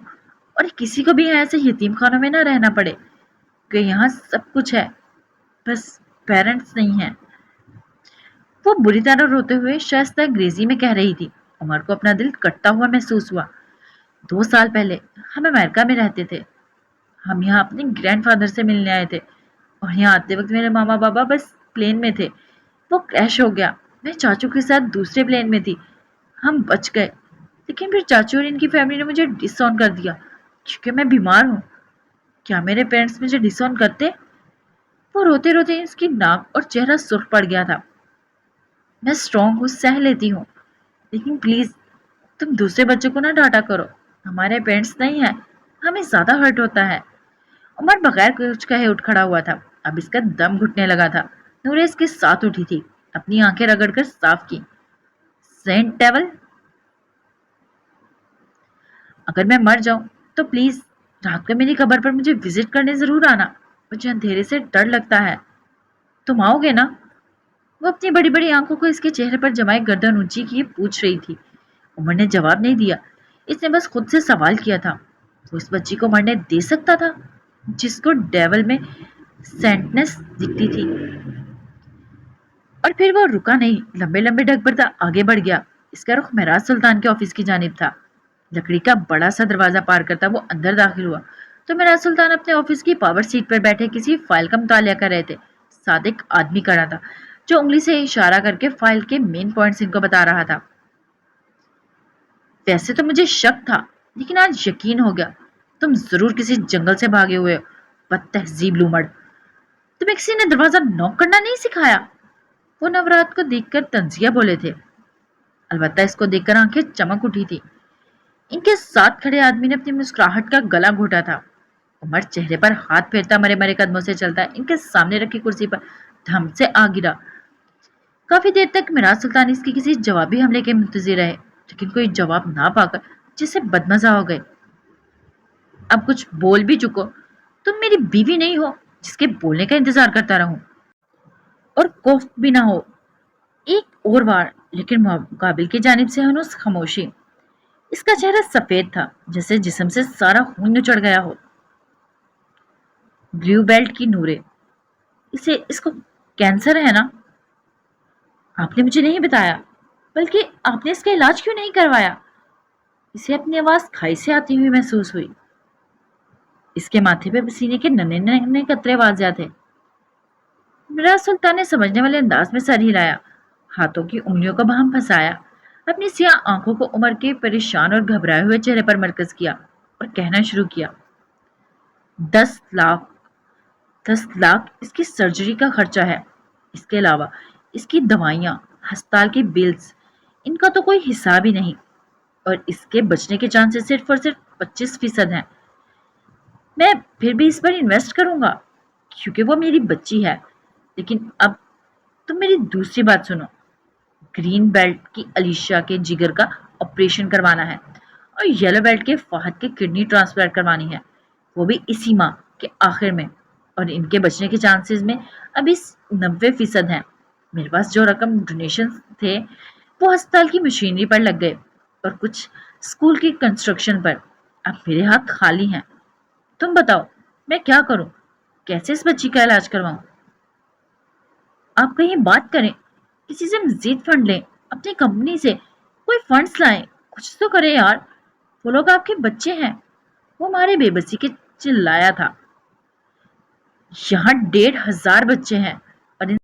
और किसी को भी ऐसे यतीम खानों में ना रहना पड़े कि यहाँ सब कुछ है, बस पेरेंट्स नहीं है। वो बुरी तरह रोते हुए शायस्ता अंग्रेजी में कह रही थी। उमर को अपना दिल कटता हुआ महसूस हुआ। 2 साल पहले हम अमेरिका में रहते थे। हम यहाँ अपने ग्रैंडफादर से मिलने आए थे, और यहाँ आते वक्त मेरे मामा बाबा बस प्लेन में थे। वो क्रैश हो गया। मैं चाचू के साथ दूसरे प्लेन में थी। हम बच गए, लेकिन फिर चाचू और इनकी फैमिली ने मुझे डिसऑन कर दिया, क्योंकि मैं बीमार हूँ। क्या मेरे पेरेंट्स मुझे डिसऑन करते? वो रोते रोते इसकी नाक और चेहरा सुर्ख पड़ गया था। मैं स्ट्रांग हूँ, सह लेती हूँ, लेकिन प्लीज तुम दूसरे बच्चों को ना डांटा करो। हमारे पेरेंट्स नहीं है, हमें ज्यादा हर्ट होता है। उमर बगैर कुछ कहे उठ खड़ा हुआ था। अब इसका दम घुटने लगा था। नूरे इसके साथ उठी थी, अपनी आंखें रगड़कर साफ की। सेंट डेवल, अगर मैं मर जाऊं तो प्लीज रात को मेरी कब्र पर मुझे विजिट करने जरूर आना। मुझे अंधेरे से डर लगता है। तुम आओगे ना? वो अपनी बड़ी बड़ी आंखों को इसके चेहरे पर जमाए गर्दन ऊंची किए पूछ रही थी। उमर ने जवाब नहीं दिया। इसने बस खुद से सवाल किया था। वो इस बच्ची को मरने दे सकता था, जिसको डेवल में सेंटनेस दिखती थी? और फिर वो रुका नहीं, लंबे लंबे ढक भरता आगे बढ़ गया। इसका रुख महराज सुल्तान के ऑफिस की जानिब था। लकड़ी का बड़ा सा दरवाजा पार करता वो अंदर दाखिल हुआ तो मिराज सुल्तान अपने ऑफिस की पावर सीट पर बैठे किसी फाइल का मुतालिया कर रहे थे। साथ एक आदमी खड़ा था जो उंगली से इशारा करके फाइल के मेन पॉइंट्स इनको बता रहा था। वैसे तो मुझे शक था, लेकिन आज यकीन हो गया। तुम जरूर किसी जंगल से भागे हुए हो, बदतहजीब लूमड़। तुम्हें किसी ने दरवाजा नॉक करना नहीं सिखाया? वो नवरात को देखकर तंजिया बोले थे। अलबत्ता इसको देखकर आंखें चमक उठी थी। इनके साथ खड़े आदमी ने अपनी मुस्कुराहट का गला घोटा था। उमर चेहरे पर हाथ फेरता मरे मरे कदमों से चलता इनके सामने रखी कुर्सी पर धम से आ गिरा। काफी देर तक मिराज सुल्तान इसके किसी जवाबी हमले के मुंतजिर रहे, लेकिन कोई जवाब ना पाकर जिससे बदमजा हो गए। अब कुछ बोल भी चुको, तुम मेरी बीवी नहीं हो जिसके बोलने का इंतजार करता रहूं, और कोफ्त भी ना हो। एक और बार, लेकिन मुकाबिल की जानिब से हनूस खामोशी। इसका चेहरा सफेद था, जैसे जिस्म से सारा खून निचड़ गया हो। ब्लू बेल्ट की नूरे, इसको कैंसर है ना? आपने मुझे नहीं बताया, बल्कि आपने इसका इलाज क्यों नहीं करवाया? इसे अपनी आवाज खाई से आती हुई महसूस हुई। इसके माथे पे पसीने के नन्हे नन्हे कतरे वाजिया थे। मिराज सुल्तान ने समझने वाले अंदाज में सर हिलाया, हाथों की उंगलियों का भाम फंसाया, अपनी सियाह आंखों को उमर के परेशान और घबराए हुए चेहरे पर मरकज किया और कहना शुरू किया। 10 लाख, 10 लाख इसकी सर्जरी का खर्चा है। इसके अलावा इसकी दवाइयाँ, अस्पताल की बिल्स, इनका तो कोई हिसाब ही नहीं। और इसके बचने के चांसेस सिर्फ और सिर्फ 25% हैं। मैं फिर भी इस पर इन्वेस्ट करूंगा क्योंकि वो मेरी बच्ची है। लेकिन अब तुम मेरी दूसरी बात सुनो। ग्रीन बेल्ट की अलीशा के जिगर का ऑपरेशन करवाना है और येलो बेल्ट के फहद के किडनी ट्रांसप्लांट करवानी है, वो भी इसी माह के आखिर में। और इनके बचने के चांसेस में अभी 90% हैं। मेरे पास जो रकम डोनेशन थे वो अस्पताल की मशीनरी पर लग गए और कुछ स्कूल की कंस्ट्रक्शन पर। अब मेरे हाथ खाली हैं। तुम बताओ मैं क्या करूं? कैसे इस बच्ची का इलाज करवाऊं? आप कहीं बात करें, किसी से मजीद फंड लें, अपनी कंपनी से कोई फंड्स लाएं, कुछ तो करें यार। वो लोग आपके बच्चे हैं। वो हमारे बेबसी के चिल्लाया था। यहाँ 1,500 बच्चे हैं और इन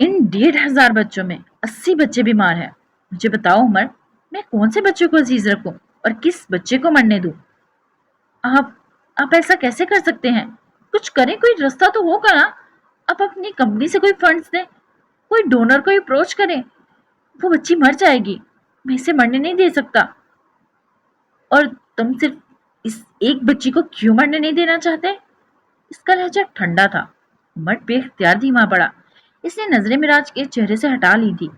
1,500 बच्चों में 80 बच्चे बीमार हैं। मुझे बताओ उमर, मैं कौन से बच्चों को अजीज रखूं और किस बच्चे को मरने दूं? आप आप ऐसा कैसे कर सकते हैं? कुछ करें, कोई रास्ता तो होगा ना। आप अपनी कंपनी से कोई फंड्स दें, कोई डोनर को अप्रोच करें। वो बच्ची मर जाएगी, मैं इसे मरने नहीं दे सकता। और तुम सिर्फ इस एक बच्ची को क्यों मरने नहीं देना चाहते? इसका लहजा ठंडा था। उमर बेख्तियार धीमा पड़ा। इसने नजरें मिराज के चेहरे से हटा ली थी।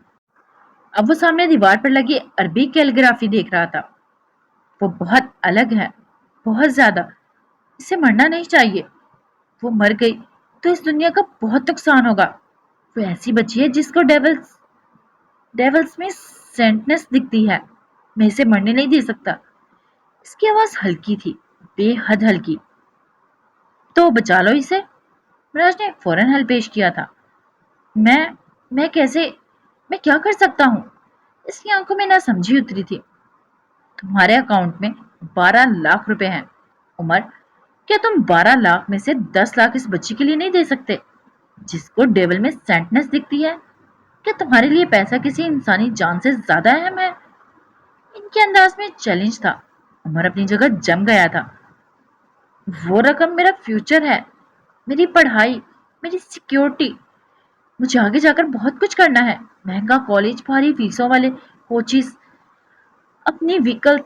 अब वो सामने दीवार पर लगी अरबी कैलीग्राफी देख रहा था। वो बहुत अलग है, बहुत ज्यादा। इसे मरना नहीं चाहिए। वो मर गई तो इस दुनिया का बहुत नुकसान होगा। वो ऐसी बच्ची है जिसको डेवल्स में सेंटनेस दिखती है। मैं इसे मरने नहीं दे सकता। इसकी आवाज हल्की थी, बेहद हल्की। तो बचा लो इसे। मिराज ने फौरन हल पेश किया था। मैं कैसे, मैं क्या कर सकता हूँ? इसकी आंखों में ना समझी उतरी थी। तुम्हारे अकाउंट में 12 लाख रुपए हैं। उमर, क्या तुम 12 लाख में से 10 लाख इस बच्ची के लिए नहीं दे सकते जिसको डेविल में सेंटनेस दिखती है? क्या तुम्हारे लिए पैसा किसी इंसानी जान से ज्यादा अहम है? इनके अंदाज में चैलेंज था। उमर अपनी जगह जम गया था। वो रकम मेरा फ्यूचर है, मेरी पढ़ाई, मेरी सिक्योरिटी। मुझे आगे जाकर बहुत कुछ करना है। महंगा कॉलेज, भारी फीसों वाले कोचिस, अपनी व्हीकल।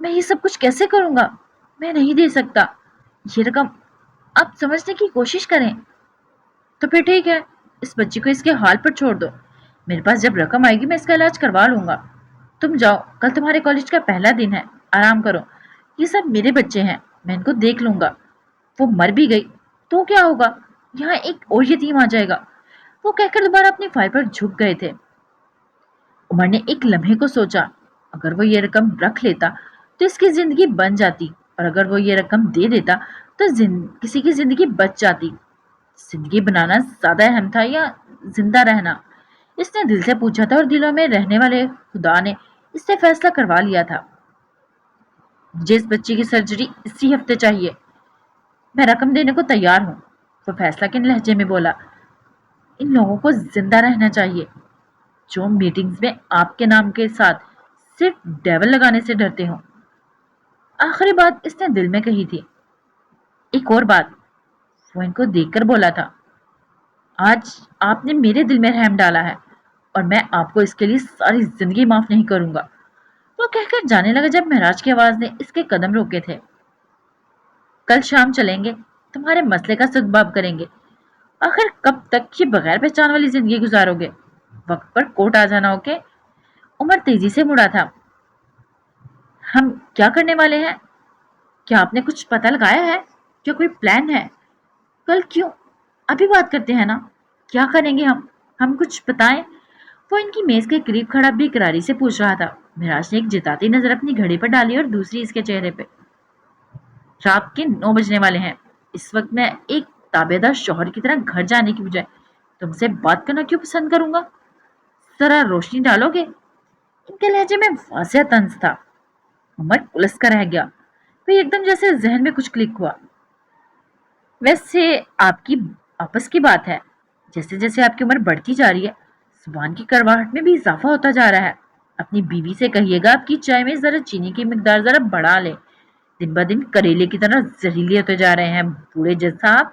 मैं ये सब कुछ कैसे करूंगा? मैं नहीं दे सकता ये रकम। आप समझने की कोशिश करें। तो फिर ठीक है, इस बच्ची को इसके हाल पर छोड़ दो। मेरे पास जब रकम आएगी मैं इसका इलाज करवा लूंगा। तुम जाओ, कल तुम्हारे कॉलेज का पहला दिन है, आराम करो। ये सब मेरे बच्चे हैं, मैं इनको देख लूंगा। वो मर भी गई तो क्या होगा? यहाँ एक और यतीम आ जाएगा। वो कहकर दोबारा अपनी फाइल पर झुक गए थे। उमर ने एक लम्हे को सोचा, अगर वो ये रकम रख लेता तो इसकी जिंदगी बन जाती, और अगर वो ये रकम दे देता तो किसी की जिंदगी बच जाती। जिंदगी बनाना ज्यादा अहम था या जिंदा रहना? इसने दिल से पूछा था और दिलों में रहने वाले खुदा ने इससे फैसला करवा लिया था। مجھے اس بچے کی سرجری اسی ہفتے چاہیے. میں رقم دینے کو تیار ہوں. وہ فیصلہ کن لہجے میں بولا. ان لوگوں کو زندہ رہنا چاہیے جو میٹنگز میں آپ کے نام کے ساتھ صرف ڈیول لگانے سے ڈرتے ہوں. آخری بات اس نے دل میں کہی تھی. ایک اور بات وہ ان کو دیکھ کر بولا تھا. آج آپ نے میرے دل میں رحم ڈالا ہے اور میں آپ کو اس کے لیے ساری زندگی معاف نہیں کروں گا. وہ کہہ کر جانے لگا جب مہراج کی آواز نے اس کے قدم روکے تھے. کل شام چلیں گے, تمہارے مسئلے کا سدباب کریں گے. آخر کب تک یہ بغیر پہچان والی زندگی گزارو گے؟ وقت پر کوٹ آ جانا. اوکے. عمر تیزی سے مڑا تھا. ہم کیا کرنے والے ہیں؟ کیا آپ نے کچھ پتہ لگایا ہے؟ کیا کوئی پلان ہے؟ کل کیوں؟ ابھی بات کرتے ہیں نا. کیا کریں گے ہم کچھ بتائیں. وہ ان کی میز کے قریب کھڑا بے قراری سے پوچھ رہا تھا. مہراج نے ایک جتاتی نظر اپنی گھڑی پر ڈالی اور دوسری اس کے چہرے پہ. رات کے 9 بجنے والے ہیں. اس وقت میں ایک تابع دار شوہر کی طرح گھر جانے کی بجائے تم سے بات کرنا کیوں پسند کروں گا؟ ذرا روشنی ڈالو گے؟ ان کے لہجے میں واضح طنز تھا. عمر پلس کا رہ گیا. پھر ایک دم جیسے ذہن میں کچھ کلک ہوا. ویسے آپ کی آپس کی بات ہے. جیسے جیسے آپ کی عمر بڑھتی جا رہی ہے زبان کی کرواہٹ میں بھی اضافہ ہوتا جا رہا ہے. اپنی بیوی سے کہیے گا آپ کی چائے میں ذرا چینی کی مقدار ذرا بڑھا لے. دن بہ دن کریلے کی طرح زہریلے ہوتے جا رہے ہیں بوڑھے جیسا آپ.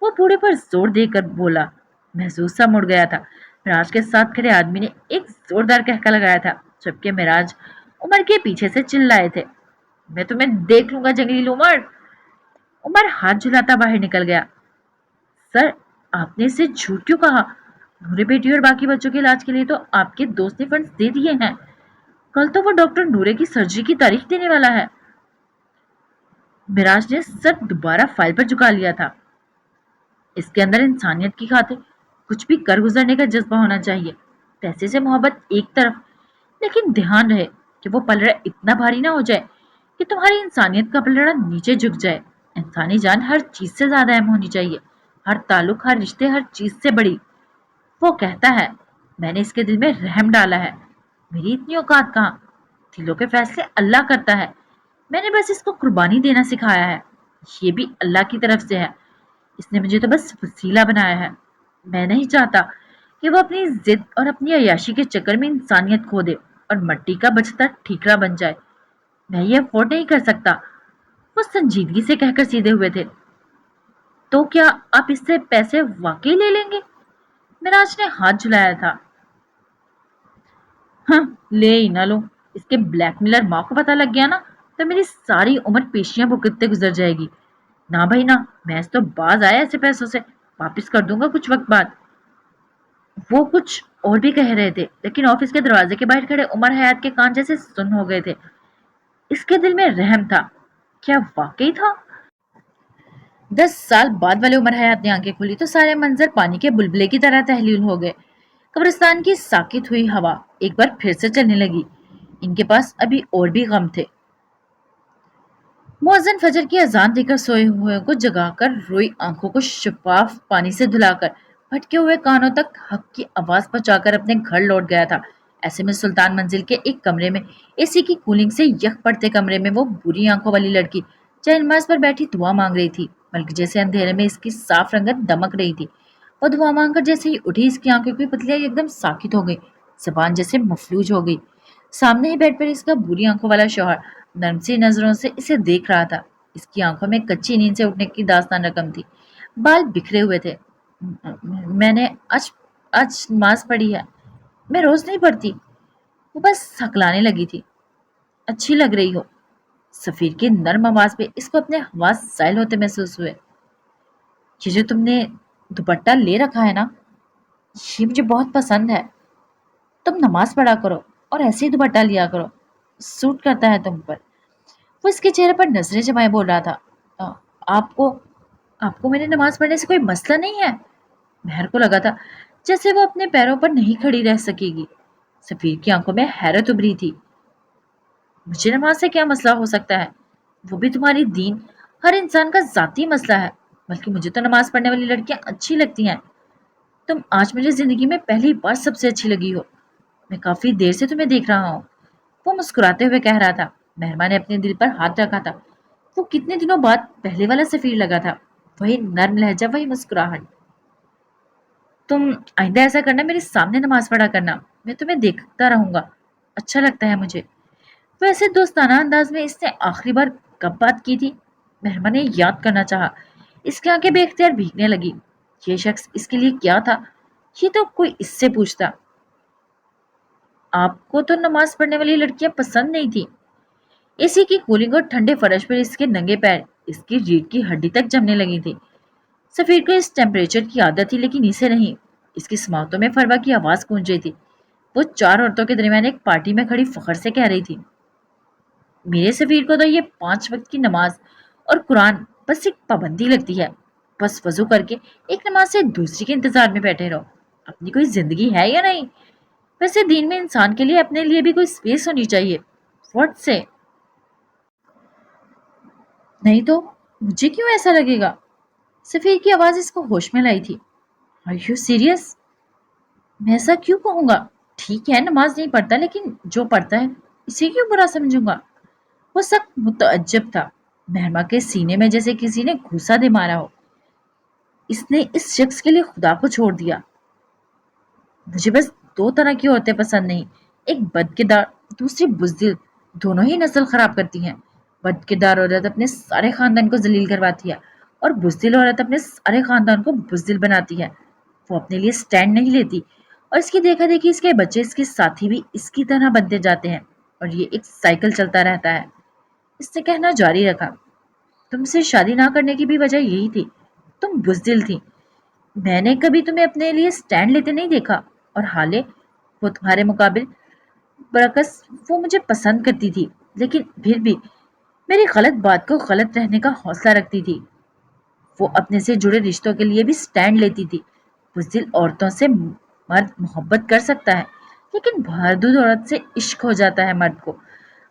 وہ بوڑھے پر زور دے کر بولا. محسوس سا مڑ گیا تھا. مہراج کے ساتھ کھڑے آدمی نے ایک زوردار کہکا لگایا تھا جبکہ مہراج عمر کے پیچھے سے چلائے تھے. میں تمہیں دیکھ لوں گا جنگلی عمر. عمر ہاتھ جھلاتا باہر نکل گیا. سر آپ نے اسے جھوٹ کیوں کہا؟ نورے بیٹی اور باقی بچوں کے علاج کے لیے تو آپ کے دوست نے فنڈز دے دیے ہیں. کل تو وہ ڈاکٹر نورے کی سرجری کی تاریخ دینے والا ہے. مہراج نے سر دوبارہ فائل پر جھکا لیا تھا. اس کے اندر انسانیت کی خاطر کچھ بھی کر گزرنے کا جذبہ ہونا چاہیے. پیسے سے محبت ایک طرف, لیکن دھیان رہے کہ وہ پلڑا اتنا بھاری نہ ہو جائے کہ تمہاری انسانیت کا پلڑا نیچے جھک جائے. انسانی جان ہر چیز سے زیادہ اہم ہونی چاہیے. ہر تعلق, ہر رشتے, ہر چیز سے بڑی. وہ کہتا ہے میں نے اس کے دل میں رحم ڈالا ہے. میری اتنی اوقات کہاں. دلوں کے فیصلے اللہ کرتا ہے. میں نے بس اس کو قربانی دینا سکھایا ہے. یہ بھی اللہ کی طرف سے ہے. اس نے مجھے تو بس وسیلہ بنایا ہے. میں نہیں چاہتا کہ وہ اپنی ضد اور اپنی عیاشی کے چکر میں انسانیت کھو دے اور مٹی کا بچتا ٹھیکرا بن جائے. میں یہ افورڈ نہیں کر سکتا. وہ سنجیدگی سے کہہ کر سیدھے ہوئے تھے. تو کیا آپ اس سے پیسے واقعی لے لیں گے؟ مہراج نے ہاتھ جھلایا تھا. ہاں لے ہی نہ لو. اس کے بلیک میلر ماں کو پتہ لگ گیا نا تو میری ساری عمر پیشیاں بھگتتے گزر جائے گی. نہ بھائی نہ, میں تو باز آیا ایسے پیسوں سے. واپس کر دوں گا کچھ وقت بعد. وہ کچھ اور بھی کہہ رہے تھے لیکن آفس کے دروازے کے باہر کھڑے عمر حیات کے کان جیسے سن ہو گئے تھے. اس کے دل میں رحم تھا. کیا واقعی تھا؟ 10 سال بعد والے عمر حیات نے آنکھیں کھولی تو سارے منظر پانی کے بلبلے کی طرح تحلیل ہو گئے. قبرستان کی ساکت ہوئی ہوا ایک بار پھر سے چلنے لگی. ان کے پاس ابھی اور بھی غم تھے. مؤذن فجر کی اذان دے کر سوئے ہوئے کو جگا کر روئی آنکھوں کو شفاف پانی سے دھلا کر بھٹکے ہوئے کانوں تک حق کی آواز پہنچا کر اپنے گھر لوٹ گیا تھا. ایسے میں سلطان منزل کے ایک کمرے میں اے سی کی کولنگ سے یک پڑتے کمرے میں وہ بری آنکھوں والی لڑکی چائے نماز پر بیٹھی دعا مانگ رہی تھی. ملک جیسے اندھیرے میں اس کی صاف رنگت دمک رہی تھی. وہ دعا مانگ کر جیسے ہی اٹھی اس کی آنکھوں کی پتلیاں ایک دم ساکت ہو گئی. زبان جیسے مفلوج ہو گئی. سامنے ہی بیڈ پر اس کا بری آنکھوں والا شوہر نرم سی نظروں سے اسے دیکھ رہا تھا. اس کی آنکھوں میں کچی نیند سے اٹھنے کی داستان رقم تھی. بال بکھرے ہوئے تھے. میں نے آج نماز پڑھی ہے. میں روز نہیں پڑھتی. وہ بس ہکلانے لگی تھی. اچھی لگ رہی ہو. سفیر کی نرم آواز پہ اس کو اپنے حواس زائل ہوتے محسوس ہوئے. یہ جو تم نے دوپٹہ لے رکھا ہے نا, یہ مجھے بہت پسند ہے. تم نماز پڑھا کرو اور ایسے ہی دوپٹہ لیا کرو. سوٹ کرتا ہے تم پر. وہ اس کے چہرے پر نظریں جمائے بول رہا تھا. آپ کو میری نماز پڑھنے سے کوئی مسئلہ نہیں ہے؟ مہر کو لگا تھا جیسے وہ اپنے پیروں پر نہیں کھڑی رہ سکے گی. سفیر کی آنکھوں میں حیرت ابھری تھی. مجھے نماز سے کیا مسئلہ ہو سکتا ہے؟ وہ بھی تمہاری دین ہر انسان کا ذاتی مسئلہ ہے. بلکہ مجھے تو نماز پڑھنے والی لڑکیاں اچھی لگتی ہیں. تم آج مجھے زندگی میں پہلی بار سب سے اچھی لگی ہو. میں کافی دیر سے تمہیں دیکھ رہا ہوں. وہ مسکراتے ہوئے کہہ رہا تھا. महरमा ने अपने दिल पर हाथ रखा था। वो कितने दिनों बाद पहले वाला सफीर लगा था। वही नर्म लहजा, वही मुस्कुराहट। तुम आइंदा ऐसा करना, मेरे सामने नमाज पढ़ा करना, मैं तुम्हें देखता रहूंगा, अच्छा लगता है मुझे। वैसे दोस्ताना अंदाज में इसने आखिरी बार कब बात की थी? मेहरमा ने याद करना चाहा। इसकी आंखें बेख्तियार भीगने लगी। ये शख्स इसके लिए क्या था? ये तो कोई इससे पूछता। आपको तो नमाज पढ़ने वाली लड़कियां पसंद नहीं थी। एसी की कूलिंग और ठंडे फर्श पर इसके नंगे पैर इसकी रीढ़ की हड्डी तक जमने लगी थी। सफीर को इस टेम्परेचर की आदत थी, लेकिन इसे नहीं। इसकी समातों में फरवा की आवाज गूंज रही थी। वो चार औरतों के दरमियान एक पार्टी में खड़ी फखर से कह रही थी, मेरे सफीर को तो ये 5 वक्त की नमाज और कुरान बस एक पाबंदी लगती है। बस वजू करके एक नमाज से दूसरी के इंतजार में बैठे रहो। अपनी कोई जिंदगी है या नहीं? वैसे दीन में इंसान के लिए अपने लिए भी कोई स्पेस होनी चाहिए। व्हाट से? नहीं तो मुझे क्यों ऐसा लगेगा? सफीर की आवाज इसको होश में लाई थी। Are you serious? मैं ऐसा क्यों कहूंगा? ठीक है, नमाज नहीं पढ़ता, लेकिन जो पढ़ता है इसे क्यों बुरा समझूंगा? वो सख्त मुतअज्जब था। महमा के सीने में जैसे किसी ने घूसा दे मारा हो। इसने इस शख्स के लिए खुदा को छोड़ दिया। मुझे बस दो तरह की औरतें पसंद नहीं, एक बदकिरदार, दूसरी बुज़दिल। दोनों ही नस्ल खराब करती हैं। बदकिरदार औरत अपने सारे खानदान को जलील करवाती है और बुज़दिल औरत अपने सारे खानदान को बुज़दिल बनाती है। वो अपने लिए स्टैंड नहीं लेती और इसकी देखा देखी इसके बच्चे, इसके साथी भी इसकी तरह बनते जाते हैं और ये एक साइकिल चलता रहता है। इसने कहना जारी रखा, तुमसे शादी ना करने की भी वजह यही थी। तुम बुज़दिल थी। मैंने कभी तुम्हें अपने लिए स्टैंड लेते नहीं देखा। और हाले वो तुम्हारे मुकाबिल बरकस, वो मुझे पसंद करती थी, लेकिन फिर भी मेरी गलत बात को गलत रहने का हौसला रखती थी। वो अपने से जुड़े रिश्तों के लिए भी स्टैंड लेती थी। बुज़दिल औरतों से मर्द मोहब्बत कर सकता है, लेकिन बहादुर औरत से इश्क हो जाता है मर्द को।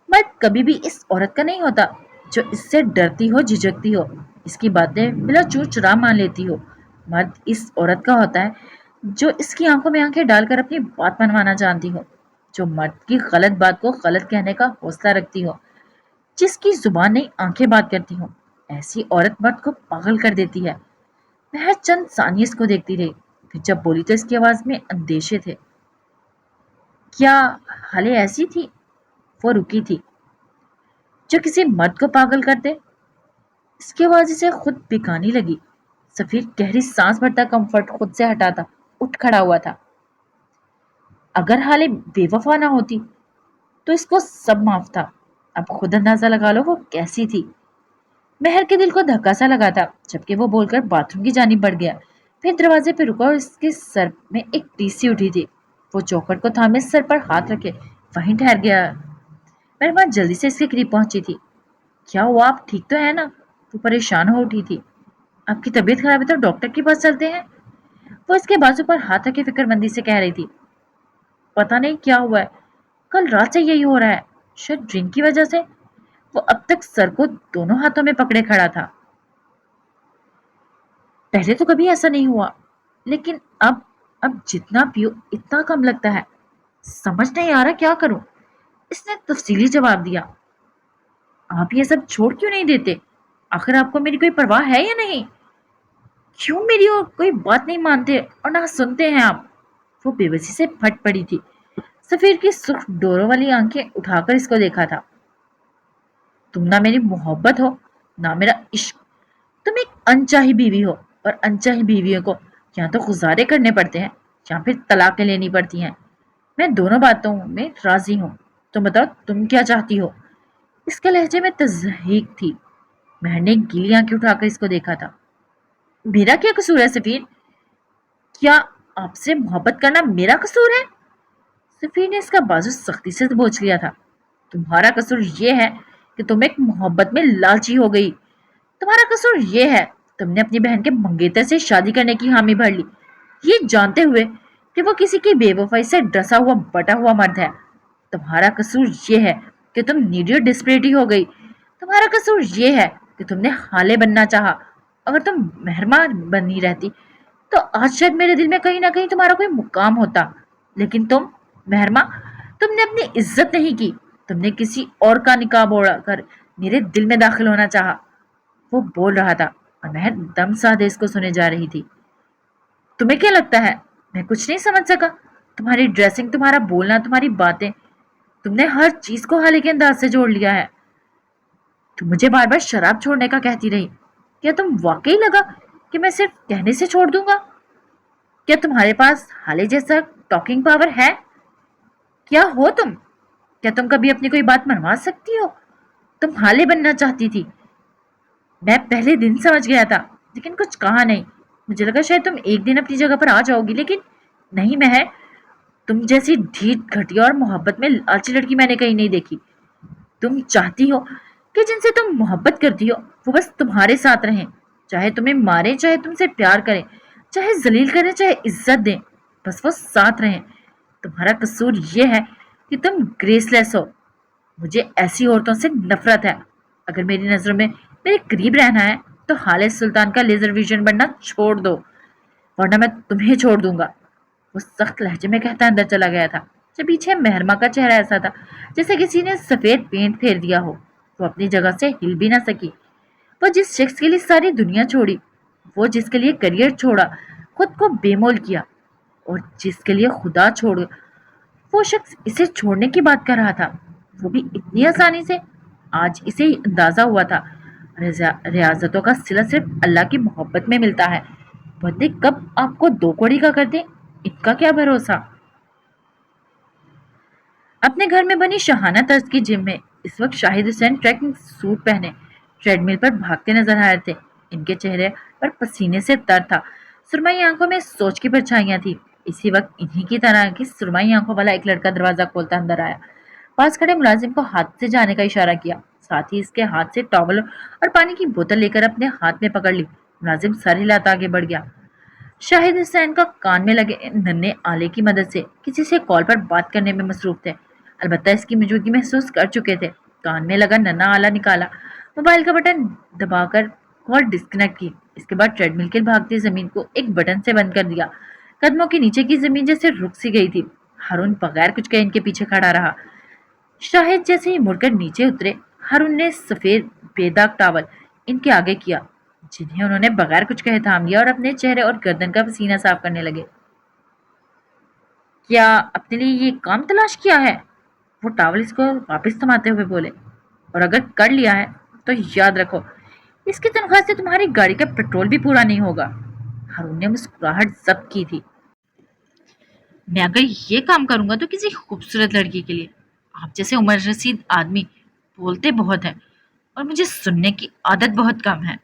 मर्द कभी भी इस औरत का नहीं होता जो इससे डरती हो, झिझकती हो, इसकी बातें बिला चूर चुरा मान लेती हो। मर्द इस औरत का होता है जो इसकी आंखों में आंखें डालकर अपनी बात मनवाना जानती हो, जो मर्द की गलत बात को गलत कहने का हौसला रखती हो, जिसकी जुबान नहीं आंखें बात करती हो। ऐसी औरत मर्द को पागल कर देती है। वह चंद सानिए इसको देखती रही, फिर जब बोली तो इसकी आवाज में अंदेशे थे। क्या हाले ऐसी थी? वो रुकी थी, जो किसी मर्द को पागल कर दे। इसकी आवाज इसे खुद बिकानी लगी। सफीर गहरी सांस भरता कंफर्ट खुद से हटाता उठ खड़ा हुआ था। अगर हाले बेवफा ना होती तो इसको सब माफ था। अब खुद अंदाजा लगा लो वो कैसी थी। मेहर के दिल को धक्का सा लगा था, जबकि वो बोलकर बाथरूम की जानिब बढ़ गया। फिर दरवाजे पर रुका और इसके सर में एक टीसी उठी थी। वो चौखट को थामे सर पर हाथ रखे वहीं ठहर गया। मेरी माँ जल्दी से इसके करीब पहुंची थी। क्या हुआ, आप ठीक तो है ना? वो परेशान हो उठी थी। आपकी तबीयत खराब है तो डॉक्टर के पास चलते हैं। वो इसके बाजू पर हाथ रखे फिक्रमंदी से कह रही थी। पता नहीं क्या हुआ है, कल रात से यही हो रहा है, शायद ड्रिंक की वजह से। वो अब तक सर को दोनों हाथों में पकड़े खड़ा था। पहले तो कभी ऐसा नहीं हुआ, लेकिन अब जितना पियो इतना कम लगता है। समझ नहीं आ रहा क्या करूं। इसने तफसीली जवाब दिया। आप ये सब छोड़ क्यों नहीं देते? आखिर आपको मेरी कोई परवाह है या नहीं? क्यों मेरी और कोई बात नहीं मानते और ना सुनते हैं आप? वो बेबसी से फट पड़ी थी। सफीर की सुर्ख डोरों वाली आंखें उठाकर इसको देखा था। तुम ना मेरी मोहब्बत हो, ना मेरा इश्क। तुम एक अनचाही बीवी हो और अनचाही बीवियों को या तो गुजारे करने पड़ते हैं या फिर तलाकें लेनी पड़ती हैं। मैं दोनों बातों में राजी हूँ। तो बताओ तुम क्या चाहती हो? इसके लहजे में तज़हीक थी। महर ने गीली आंखें उठाकर इसको देखा था। मेरा क्या कसूर है सफीर? क्या आपसे मोहब्बत करना मेरा कसूर है? सफीर ने इसका बाजू सख्ती से दबोच लिया था। तुम्हारा कसूर ये है कि तुम एक मोहब्बत में लालची हो गई। तुम्हारा कसूर ये है तुमने अपनी बहन के मंगेतर से शादी करने की हामी भर ली, ये जानते हुए कि वो किसी की बेवफाई से डसा हुआ बटा हुआ मर्द है। तुम्हारा कसूर ये है कि तुम नीडी और डिस्परेटी हो गई। तुम्हारा कसूर ये है कि तुमने हाले बनना चाहा। अगर तुम मेहरबान बनी रहती तो आज शायद मेरे दिल में कहीं ना कहीं तुम्हारा कोई मुकाम होता। लेकिन तुम मेहरमा, तुमने अपनी इज्जत नहीं की। तुमने किसी और का निकाह ओढ़कर मेरे दिल में दाखिल होना चाहा। वो बोल रहा था और महर दम साधे इसको सुने जा रही थी। तुम्हें क्या लगता है मैं कुछ नहीं समझ सका? तुम्हारी ड्रेसिंग, तुम्हारा बोलना, तुम्हारी बातें, तुमने हर चीज को हाले के अंदाज से जोड़ लिया है। तुम मुझे बार बार शराब छोड़ने का कहती रही। क्या तुम वाकई लगा कि मैं सिर्फ कहने से छोड़ दूंगा? क्या तुम्हारे पास हाले जैसा टॉकिंग पावर है? क्या हो तुम? क्या तुम कभी अपनी कोई बात मनवा सकती हो? तुम हाले बनना चाहती थी। मैं पहले दिन समझ गया था, लेकिन कुछ कहा नहीं। मुझे लगा शायद तुम एक दिन अपनी जगह पर आ जाओगी, लेकिन नहीं महर। तुम जैसी ढीठ, घटिया और मोहब्बत में लालची लड़की मैंने कहीं नहीं देखी। तुम चाहती हो कि जिनसे तुम मोहब्बत करती हो वो बस तुम्हारे साथ रहें, चाहे तुम्हें मारे, चाहे तुमसे प्यार करें, चाहे जलील करें, चाहे इज्जत दें, बस वो साथ रहें। तुम्हारा कसूर ये है कि तुम ग्रेसलेस हो। मुझे ऐसी औरतों से नफरत है। अगर मेरी नजरों में मेरे करीब रहना है तो हाले सुल्तान का लेजर विजन बनना छोड़ दो, वरना मैं तुम्हें छोड़ दूंगा। वो सख्त लहजे में कहता अंदर चला गया था। जब पीछे मेहरमा का चेहरा ऐसा था जैसे किसी ने सफेद पेंट फेर दिया हो। वो अपनी जगह से हिल भी ना सकी। वो जिस शख्स के लिए सारी दुनिया छोड़ी, वो जिसके लिए करियर छोड़ा, खुद को बेमोल किया, और जिसके लिए खुदा छोड़, वो शख्स इसे छोड़ने की बात कर रहा था, वो भी इतनी आसानी से। आज इसे ही अंदाजा हुआ था रियाजतों का सिला सिर्फ अल्लाह की मोहब्बत में मिलता है। बंदे कब आपको दो कौड़ी का कर दे, इनका क्या भरोसा। अपने घर में बनी शाहाना तर्ज की जिम में इस वक्त शाहिद हुसैन ट्रैकिंग सूट पहने ट्रेडमिल पर भागते नजर आ रहे थे। इनके चेहरे पर पसीने से तर था, सुरमई आंखों में सोच की परछाइयां थी। इसी वक्त इन्हीं की तरह की सुरमई आंखों वाला एक लड़का दरवाजा खोलता अंदर आया। पास खड़े मुलाजिम को हाथ से जाने का इशारा किया, साथ ही इसके हाथ से टॉवल और पानी की बोतल लेकर अपने हाथ में पकड़ ली। मुलाजिम सर हिलाता आगे बढ़ गया। शाहिद हुसैन का कान में लगे नन्हे आले की मदद से किसी से कॉल पर बात करने में मसरूफ थे। अलबत्ता इसकी मौजूदगी महसूस कर चुके थे। कान में लगा नन्हा आला निकाला, मोबाइल का बटन दबाकर कॉल डिस्कनेक्ट की। इसके बाद ट्रेडमिल के भागती जमीन को एक बटन से बंद कर दिया। कदमों के नीचे की जमीन जैसे रुक सी गई थी। हारून बगैर कुछ कहे इनके पीछे खड़ा रहा। शाहिद जैसे ही मुड़कर नीचे उतरे, हारून ने सफेद बेदाग टावल इनके आगे किया, जिन्हें उन्होंने बगैर कुछ कहे थाम लिया और अपने चेहरे और गर्दन का पसीना साफ करने लगे। क्या अपने लिए ये काम तलाश किया है? वो टावल इसको वापस थमाते हुए बोले। और अगर कर लिया है तो याद रखो, इसकी तनख्वाह से तुम्हारी गाड़ी का पेट्रोल भी पूरा नहीं होगा। हारून ने मुस्कुराहट जब्त की थी। मैं अगर ये काम करूंगा तो किसी खूबसूरत लड़की के लिए। आप जैसे उम्र रसीद आदमी बोलते बहुत हैं और मुझे सुनने की आदत बहुत कम है।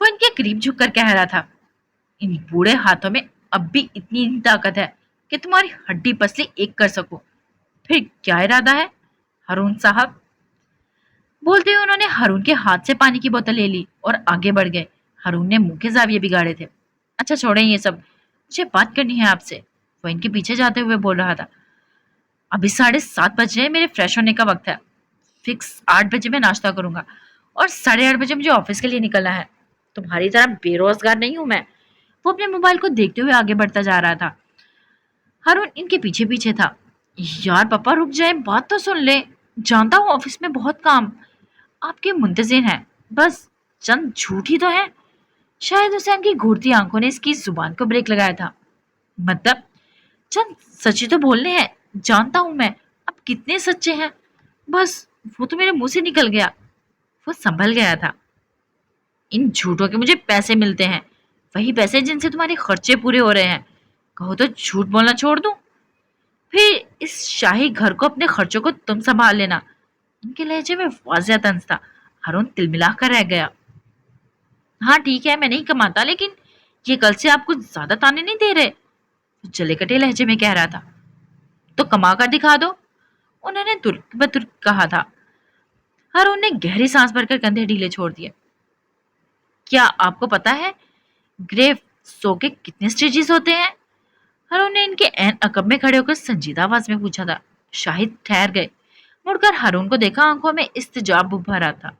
वो इनके करीब झुककर कह रहा था। इन बूढ़े हाथों में अब भी इतनी ही ताकत है कि तुम्हारी हड्डी पसली एक कर सको। फिर क्या इरादा है हारून साहब? बोलते हुए उन्होंने हारून के हाथ से पानी की बोतल ले ली और आगे बढ़ गए। हारून ने मुंह के जाविये बिगाड़े थे। अच्छा छोड़ें ये सब, मुझे बात करनी है आपसे। वो इनके पीछे जाते हुए बोल रहा था। अभी 7:30 बज रहे हैं, मेरे फ्रेश होने का वक्त है। फिक्स 8 बजे मैं नाश्ता करूंगा और 8:30 बजे मुझे ऑफिस के लिए निकलना है। तुम्हारी तरह बेरोजगार नहीं हूं मैं। वो अपने मोबाइल को देखते हुए आगे बढ़ता जा रहा था। हारून इनके पीछे पीछे था। यार पापा रुक जाए, बात तो सुन ले। जानता हूँ ऑफिस में बहुत काम आपके मुंतजिर हैं, बस चंद झूठ ही तो है। शायद हुसैन की घूरती आंखों ने इसकी जुबान को ब्रेक लगाया था। मतलब चंद सच्ची तो बोलने हैं, जानता हूं मैं। अब कितने सच्चे हैं, बस वो तो मेरे मुंह से निकल गया। वो संभल गया था। इन झूठों के मुझे पैसे मिलते हैं, वही पैसे जिनसे तुम्हारे खर्चे पूरे हो रहे हैं। कहो तो झूठ बोलना छोड़ दूं, फिर इस शाही घर को, अपने खर्चों को तुम संभाल लेना। इनके लहजे में वाज़िया तंज था। हारून तिलमिला कर रह गया। हाँ ठीक है, मैं नहीं कमाता, लेकिन ये कल से आप कुछ ज्यादा ताने नहीं दे रहे, जले कटे लहजे में कह रहा था। तो कमा कर दिखा दो, उन्होंने तुर्क बतुर्क कहा था। हारून ने गहरी सांस भरकर कंधे ढीले छोड़ दिए। क्या आपको पता है ग्रेव सो के कितने स्टेजेस होते हैं? हारून ने इनके एन अकब में खड़े होकर संजीदा आवाज में पूछा था। शाहिद ठहर गए, मुड़कर हारून को देखा। आंखों में इस्तेजाब भरा था।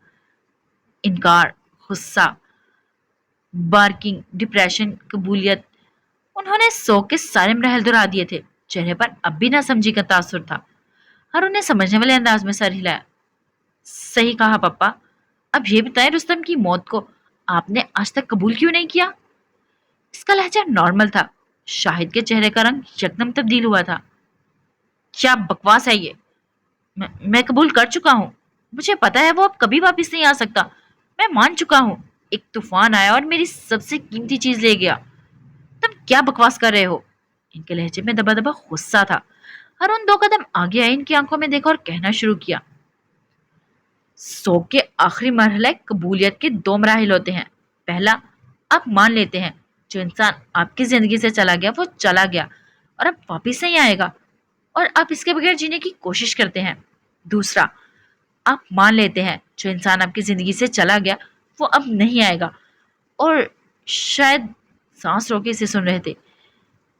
इनकार, गुस्सा, बार्किंग, डिप्रेशन, कबूलियत, उन्होंने सो के सारे मरहल दोहरा दिए थे। चेहरे पर अब भी ना समझी का तासुर था। हारून ने समझने वाले अंदाज में सर हिलाया। सही कहा पापा। अब ये बताएं, रुस्तम की मौत को आपने आज तक कबूल क्यों नहीं किया? इसका लहजा नॉर्मल था। शाहिद के चेहरे का रंग यकदम तब्दील हुआ था। क्या बकवास है ये? मैं कबूल कर चुका हूँ। मुझे पता है वो अब कभी वापस नहीं आ सकता। मैं मान चुका हूँ। एक तूफान आया और मेरी सबसे कीमती चीज ले गया। तुम क्या बकवास कर रहे हो? इनके लहजे में दबा दबा गुस्सा था। हारून 2 कदम आगे आए, इनकी आंखों में देखा और कहना शुरू किया। सो के आखिरी मरहला कबूलियत के 2 मराहिल होते हैं। पहला, आप मान लेते हैं जो इंसान आपकी जिंदगी से चला गया वो चला गया और अब वापिस नहीं आएगा, और आप इसके बगैर जीने की कोशिश करते हैं। दूसरा, आप मान लेते हैं जो इंसान आपकी जिंदगी से चला गया वो अब नहीं आएगा, और शायद सांस रोके इसे सुन रहे थे।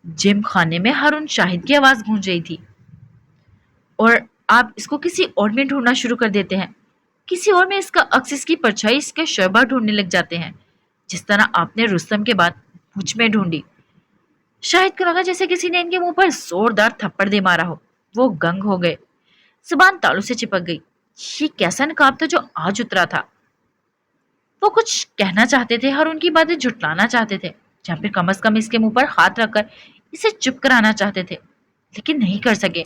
जिम खाने में हारून शाहिद की आवाज गूंज रही थी। और आप इसको किसी और में ढूंढना शुरू कर देते हैं। किसी और में इसका अक्स, इसकी परछाई, इसका शोभा ढूंढने लग जाते हैं, जिस तरह आपने रुस्तम के बाद मुझ में ढूंढी। शाहिद को लगा जैसे किसी ने इनके मुंह पर जोरदार थप्पड़ दे मारा हो। वो गंग हो गए, जुबान तालू से चिपक गई। ये कैसा नकाब था जो आज उतरा था? वो कुछ कहना चाहते थे और उनकी बातें झुटलाना चाहते थे, या फिर कम से कम इसके मुंह पर हाथ रखकर इसे चुप कराना चाहते थे, लेकिन नहीं कर सके।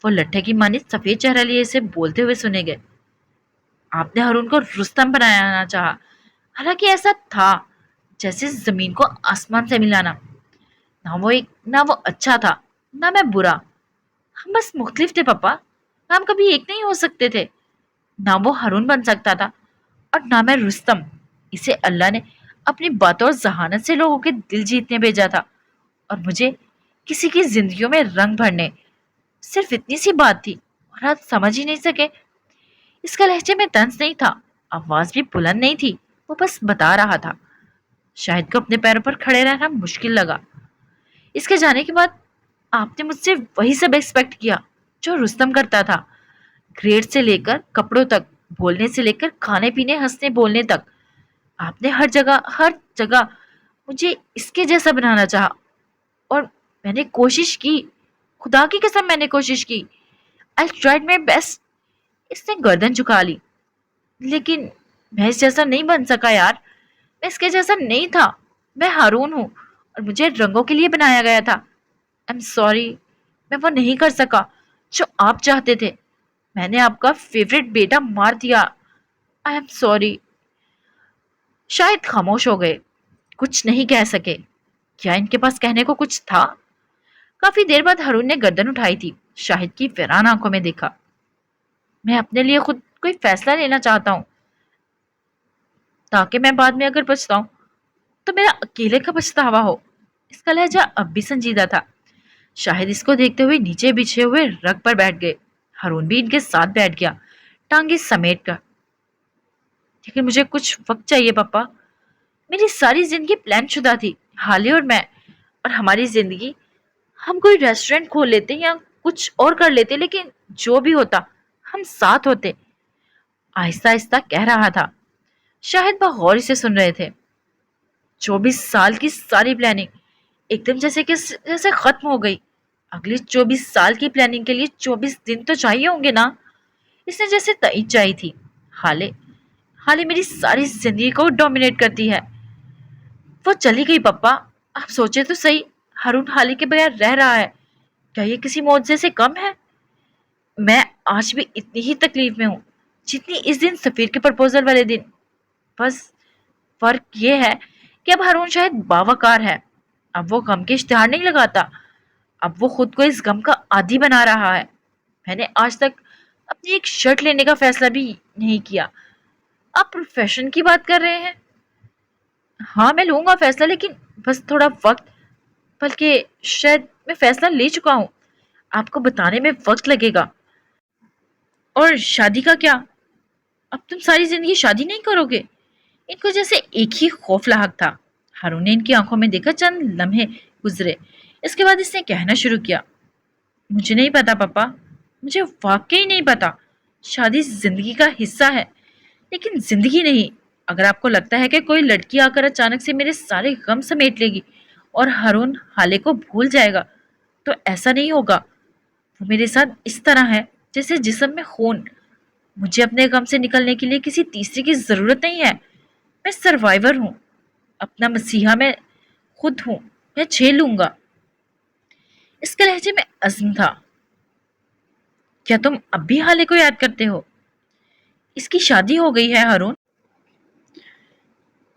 वो लट्ठे की मानी सफेद चेहरा लिए इसे बोलते हुए सुने गए। आपने हारून को रुस्तम बनाना चाहा, हालांकि ऐसा था जैसे जमीन को आसमान से मिलाना। ना वो अच्छा था, ना मैं बुरा। हम बस मुख्तलिफ थे पापा। हम कभी एक नहीं हो सकते थे। ना वो हारून बन सकता था और ना मैं रुस्तम। इसे अल्लाह ने अपनी बातों और जहानत से लोगों के दिल जीतने भेजा था, और मुझे किसी की जिंदगियों में रंग भरने। सिर्फ इतनी सी बात थी, और आप समझ ही नहीं सके। इसका लहजे में तंज नहीं था, आवाज भी बुलंद नहीं थी। वो बस बता रहा था। शाहिद को अपने पैरों पर खड़े रहना मुश्किल लगा। इसके जाने के बाद आपने मुझसे वही सब एक्सपेक्ट किया जो रुस्तम करता था। ग्रेड से लेकर कपड़ों तक, बोलने से लेकर खाने पीने, हंसने बोलने तक। आपने हर जगह मुझे इसके जैसा बनाना चाहा, और मैंने कोशिश की। खुदा की कसम मैंने कोशिश की। I tried my best. इसने गर्दन झुका ली। लेकिन मैं इस जैसा नहीं बन सका यार। मैं इसके जैसा नहीं था। मैं हारून हूँ और मुझे रंगों के लिए बनाया गया था। I am sorry. मैं वो नहीं कर सका जो आप चाहते थे। मैंने आपका फेवरेट बेटा मार दिया। I am sorry. शायद खामोश हो गए, कुछ नहीं कह सके। क्या इनके पास कहने को कुछ था? काफी देर बाद हारून ने गर्दन उठाई थी। शाहिद की वीरान आंखों में देखा। मैं अपने लिए खुद कोई फैसला लेना चाहता हूँ, ताकि मैं बाद में अगर पछताऊं तो मेरा अकेले का पछतावा हो। इसका लहजा अब भी संजीदा था। शाहिद इसको देखते हुए नीचे बिछे हुए रग पर बैठ गए। हारून भी इनके साथ बैठ गया, टांगे समेट कर। लेकिन मुझे कुछ वक्त चाहिए पापा। मेरी सारी जिंदगी प्लान शुदा थी, हाले और मैं। और हमारी जिंदगी, हम कोई रेस्टोरेंट खोल लेते या कुछ और कर लेते, लेकिन जो भी होता हम साथ होते। आहिस्ता आहिस्ता कह रहा था। शाहिद बगौर से सुन रहे थे। 24 साल की सारी प्लानिंग एकदम जैसे खत्म हो गई। अगले 24 साल की प्लानिंग के लिए 24 दिन तो चाहिए होंगे ना। इसने जैसे तईद चाहिए थी। हाले हाले मेरी सारी जिंदगी को डोमिनेट करती है। वो चली गई पापा। आप सोचे तो सही, हारून हाले के बगैर रह रहा है। क्या ये किसी मुआवजे से कम है? मैं आज भी इतनी ही तकलीफ में हूँ जितनी इस दिन सफीर के प्रपोजल वाले दिन। बस फर्क ये है कि अब हारून शायद बावकार है। अब वो गम के इश्तिहार नहीं लगाता। अब वो खुद को इस गम का आदी बना रहा है। मैंने आज तक अपनी एक शर्ट लेने का फैसला भी नहीं किया। आप प्रोफेशन की बात कर रहे हैं? हाँ, मैं लूंगा फैसला, लेकिन बस थोड़ा वक्त। बल्कि शायद मैं फैसला ले चुका हूँ। आपको बताने में वक्त लगेगा। और शादी का क्या? अब तुम सारी जिंदगी शादी नहीं करोगे? इनको जैसे एक ही खौफनाक था। हारून ने इनकी आंखों में देखा। चंद लम्हे गुजरे, इसके बाद इसने कहना शुरू किया। मुझे नहीं पता पापा, मुझे वाकई नहीं पता। शादी जिंदगी का हिस्सा है, लेकिन जिंदगी नहीं। अगर आपको लगता है कि कोई लड़की आकर अचानक से मेरे सारे गम समेट लेगी और हारून हाले को भूल जाएगा, तो ऐसा नहीं होगा। वो मेरे साथ इस तरह है جیسے جسم میں خون۔ مجھے اپنے غم سے نکلنے کے لیے کسی تیسرے کی ضرورت نہیں ہے۔ میں سروائیور ہوں، اپنا مسیحا میں خود ہوں، میں جھیل لوں گا۔ اس کے لہجے میں عزم تھا۔ کیا تم اب بھی حالے کو یاد کرتے ہو؟ اس کی شادی ہو گئی ہے ہارون۔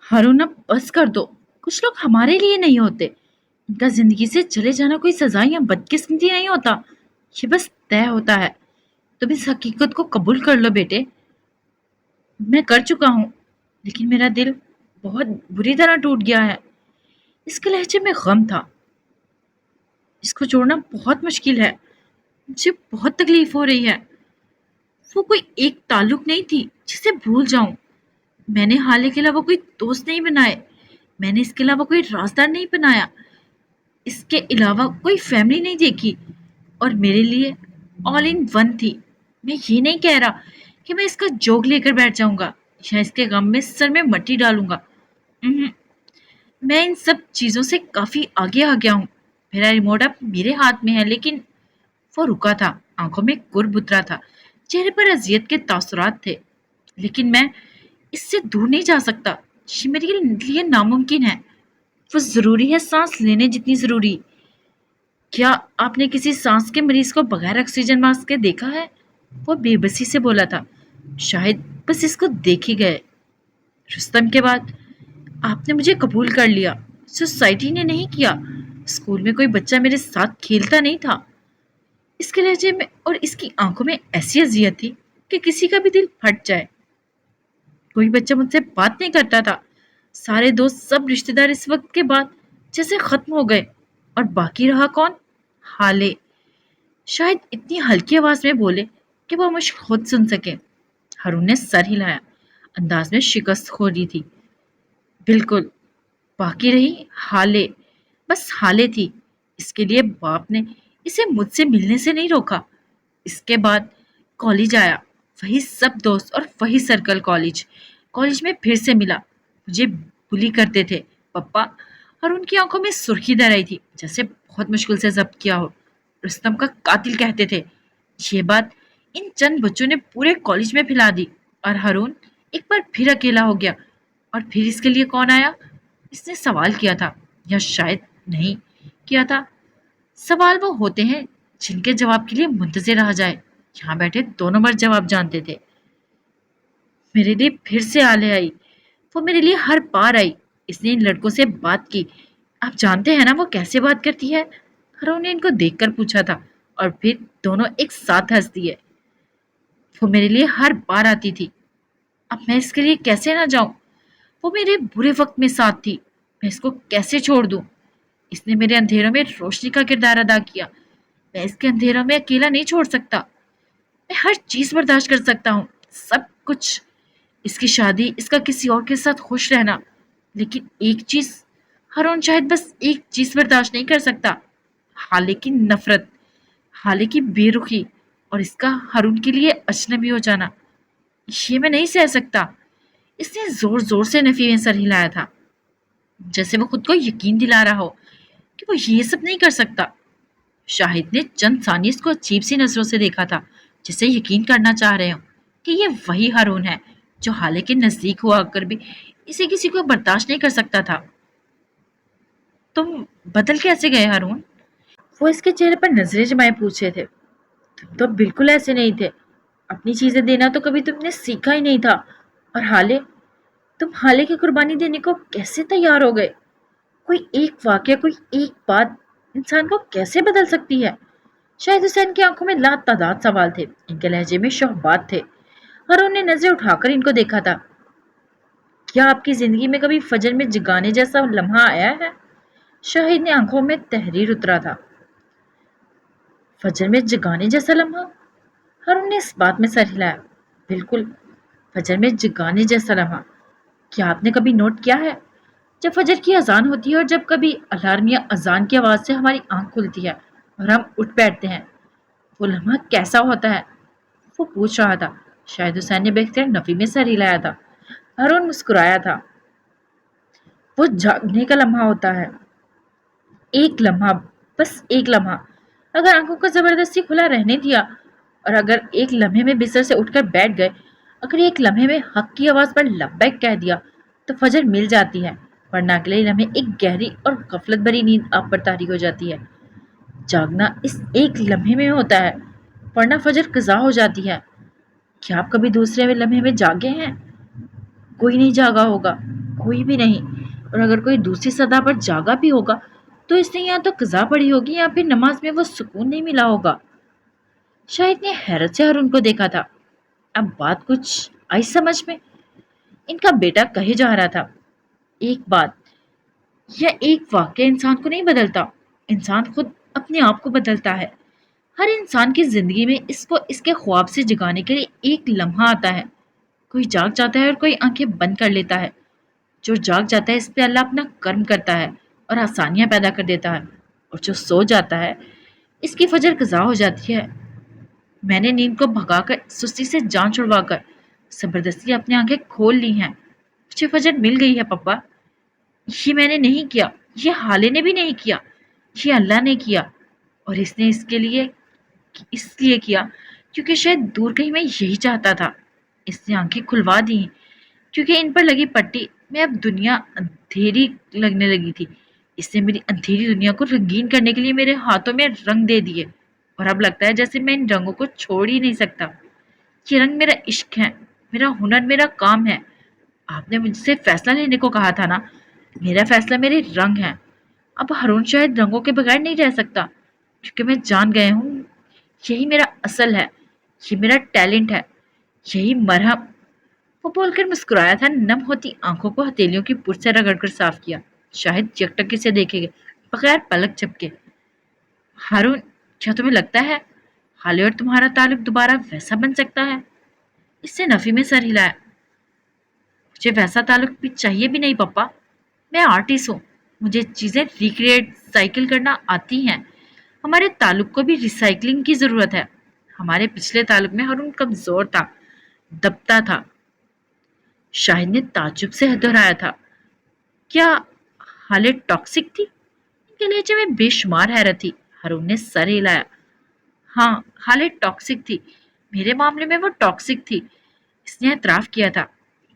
ہارون اب بس کر دو، کچھ لوگ ہمارے لیے نہیں ہوتے، ان کا زندگی سے چلے جانا کوئی سزا یا بدقسمتی نہیں ہوتا، یہ بس طے ہوتا ہے۔ تم اس حقیقت کو قبول کر لو بیٹے۔ میں کر چکا ہوں، لیکن میرا دل بہت بری طرح ٹوٹ گیا ہے۔ اس کے لہجے میں غم تھا۔ اس کو چھوڑنا بہت مشکل ہے، مجھے بہت تکلیف ہو رہی ہے۔ وہ کوئی ایک تعلق نہیں تھی جسے بھول جاؤں۔ میں نے حالے کے علاوہ کوئی دوست نہیں بنائے، میں نے اس کے علاوہ کوئی رازدار نہیں بنایا، اس کے علاوہ کوئی فیملی نہیں دیکھی، اور میرے لیے آل ان ون تھی۔ میں یہ نہیں کہہ رہا کہ میں اس کا جوگ لے کر بیٹھ جاؤں گا یا اس کے غم میں سر میں مٹی ڈالوں گا۔ میں ان سب چیزوں سے کافی آگے آ گیا ہوں۔ میرا ریموٹ اب میرے ہاتھ میں ہے، لیکن وہ رکا تھا، آنکھوں میں کرب اترا تھا، چہرے پر اذیت کے تاثرات تھے۔ لیکن میں اس سے دور نہیں جا سکتا، یہ میرے لیے ناممکن ہے۔ وہ ضروری ہے سانس لینے جتنی ضروری۔ کیا آپ نے کسی سانس کے مریض کو بغیر آکسیجن ماسک کے دیکھا ہے؟ وہ بے بسی سے بولا تھا، شاید بس اس کو دیکھے گئے۔ رستم کے بعد آپ نے مجھے قبول کر لیا، سوسائٹی نے نہیں کیا، اسکول میں کوئی بچہ میرے ساتھ کھیلتا نہیں تھا۔ اس کے لہجے میں اور اس کی آنکھوں میں ایسی اذیت تھی کہ کسی کا بھی دل پھٹ جائے۔ کوئی بچہ مجھ سے بات نہیں کرتا تھا، سارے دوست سب رشتہ دار اس وقت کے بعد جیسے ختم ہو گئے، اور باقی رہا کون؟ حالے۔ شاید اتنی ہلکی آواز میں بولے کہ وہ مجھ خود سن سکے۔ ہارون نے سر ہلایا، انداز میں شکست خوری تھی۔ بالکل، باقی رہی حالے، بس حالے تھی۔ اس کے لیے باپ نے اسے مجھ سے ملنے سے نہیں روکا۔ اس کے بعد کالج آیا، وہی سب دوست اور وہی سرکل۔ کالج میں پھر سے ملا، مجھے بلی کرتے تھے پپا، اور ان کی آنکھوں میں سرخی در آئی تھی جیسے بہت مشکل سے ضبط کیا ہو۔ رستم کا قاتل کہتے تھے۔ یہ بات ان چند بچوں نے پورے کالج میں پھیلا دی، اور ہارون ایک بار پھر اکیلا ہو گیا۔ اور پھر اس کے لیے کون آیا؟ اس نے سوال کیا تھا، یا شاید نہیں کیا تھا۔ سوال وہ ہوتے ہیں جن کے جواب کے لیے منتظر رہا جائے۔ یہاں بیٹھے دونوں مرد جواب جانتے تھے۔ میرے لیے پھر سے آلے آئی، وہ میرے لیے ہر بار آئی۔ اس نے ان لڑکوں سے بات کی، آپ جانتے ہیں نا وہ کیسے بات کرتی ہے؟ ہارون نے ان کو دیکھ کر پوچھا تھا، اور پھر دونوں ایک ساتھ ہنس دیے۔ وہ میرے لیے ہر بار آتی تھی، اب میں اس کے لیے کیسے نہ جاؤں؟ وہ میرے برے وقت میں ساتھ تھی، میں اس کو کیسے چھوڑ دوں؟ اس نے میرے اندھیروں میں روشنی کا کردار ادا کیا، میں اس کے اندھیروں میں اکیلا نہیں چھوڑ سکتا۔ میں ہر چیز برداشت کر سکتا ہوں، سب کچھ، اس کی شادی، اس کا کسی اور کے ساتھ خوش رہنا، لیکن ایک چیز ہارون شاید بس ایک چیز برداشت نہیں کر سکتا، حالے کی نفرت، حالے کی بے رخی، اور اس کا ہارون کے لیے اجنبی ہو جانا۔ یہ میں نہیں سہ سکتا۔ اس نے زور زور سے نفی میں سر ہلایا تھا، جیسے وہ خود کو یقین دلا رہا ہو کہ وہ یہ سب نہیں کر سکتا۔ شاہد نے چند ثانیے اس کو عجیب سی نظروں سے دیکھا تھا، جسے یقین کرنا چاہ رہے ہوں کہ یہ وہی ہارون ہے جو حالے کے نزدیک ہوا کر بھی اسے کسی کو برداشت نہیں کر سکتا تھا۔ تم بدل کیسے گئے ہارون؟ وہ اس کے چہرے پر نظریں جمائے پوچھے تھے۔ تم تو بالکل ایسے نہیں تھے، اپنی چیزیں دینا تو کبھی تم نے سیکھا ہی نہیں تھا، اور حالے، تم حالے کی قربانی دینے کو کیسے تیار ہو گئے؟ کوئی ایک واقعہ، کوئی ایک بات انسان کو کیسے بدل سکتی ہے؟ شاہد حسین کی آنکھوں میں لا تعداد سوال تھے، ان کے لہجے میں شعبات تھے۔ ہارون نے نظر اٹھا کر ان کو دیکھا تھا۔ کیا آپ کی زندگی میں کبھی فجر میں جگانے جیسا لمحہ آیا ہے؟ شاہد نے آنکھوں میں تحریر اترا تھا۔ فجر میں جگانے جیسا لمحہ؟ ہارون نے اس بات میں سر ہلایا۔ بالکل، فجر میں جگانے جیسا لمحہ۔ کیا آپ نے کبھی نوٹ کیا ہے، جب فجر کی اذان ہوتی ہے اور جب کبھی الارم یا اذان کی آواز سے ہماری آنکھ کھلتی ہے اور ہم اٹھ بیٹھتے ہیں، وہ لمحہ کیسا ہوتا ہے؟ وہ پوچھ رہا تھا۔ شاہد حسین نے بے اختیار نفی میں سر ہلایا تھا۔ ہارون مسکرایا تھا۔ وہ جاگنے کا لمحہ ہوتا ہے، ایک لمحہ، بس ایک لمحہ۔ اگر آنکھوں کو زبردستی کھلا رہنے دیا और अगर एक लम्हे में बिस्तर से उठकर बैठ गए, अगर एक लम्हे में हक की आवाज पर लब्बैक कह दिया तो फजर मिल जाती है, वरना अगले लम्हे एक गहरी और गफलत भरी नींद आप पर तारी हो जाती है। जागना इस एक लम्हे में होता है, वरना फजर कज़ा हो जाती है। क्या आप कभी दूसरे लम्हे में जागे हैं? कोई नहीं जागा होगा, कोई भी नहीं। और अगर कोई दूसरी सदा पर जागा भी होगा तो इसने या तो कज़ा पढ़ी होगी या फिर नमाज में वो सुकून नहीं मिला होगा। शायद ने हैरत से हारून को देखा था। अब बात कुछ आई समझ में। इनका बेटा कहे जा रहा था, एक बात या एक वाक्य इंसान को नहीं बदलता, इंसान खुद अपने आप को बदलता है। हर इंसान की जिंदगी में इसको इसके ख्वाब से जगाने के लिए एक लम्हा आता है। कोई जाग जाता है और कोई आंखें बंद कर लेता है। जो जाग जाता है इस पे अल्लाह अपना कर्म करता है और आसानियां पैदा कर देता है, और जो सो जाता है इसकी फजर कज़ा हो जाती है। मैंने नींद को भगाकर, सुस्ती से जान छुड़वाकर जबरदस्ती अपनी आंखें खोल ली हैं। मुझे फजर मिल गई है पापा। ये मैंने नहीं किया, ये हाले ने भी नहीं किया, ये अल्लाह ने किया। और इसने इसलिए किया क्योंकि शायद दूर कहीं मैं यही चाहता था। इसने आंखें खुलवा दी क्योंकि इन पर लगी पट्टी में अब दुनिया अंधेरी लगने लगी थी। इसने मेरी अंधेरी दुनिया को रंगीन करने के लिए मेरे हाथों में रंग दे दिए, और अब लगता है जैसे मैं इन रंगों को छोड़ ही नहीं सकता। ये रंग मेरा इश्क है, मेरा हुनर, मेरा काम है। आपने मुझसे फैसला लेने को कहा था ना, मेरा फैसला मेरे रंग है। अब हारून शायद रंगों के बगैर नहीं रह सकता, क्योंकि मैं जान गया हूँ यही मेरा असल है, ये मेरा टैलेंट है, यही मरहम। वो बोलकर मुस्कुराया था, नम होती आंखों को हथेलियों की पुर से रगड़कर साफ किया, शायद यकटकी से देखेंगे बगैर पलक झपके। हारून, क्या तुम्हें लगता है हाले और तुम्हारा ताल्लुक दोबारा वैसा बन सकता है? इससे नफी में सर हिलाया। मुझे वैसा ताल्लुक भी चाहिए भी नहीं पापा। मैं आर्टिस्ट हूँ, मुझे चीजें रिक्रिएट साइकिल करना आती हैं। हमारे ताल्लुक को भी रिसाइकलिंग की जरूरत है। हमारे पिछले ताल्लुक में हारून कमजोर था, दबता था। शाहिद ने ताज्जुब से दोहराया था। क्या हाले टॉक्सिक थी? इनके लहजे में बेशुमार हैरत थी। हारून ने सर हिलाया। हाँ, हाले टॉक्सिक थी, मेरे मामले में वो टॉक्सिक थी। इसने एतराफ किया था।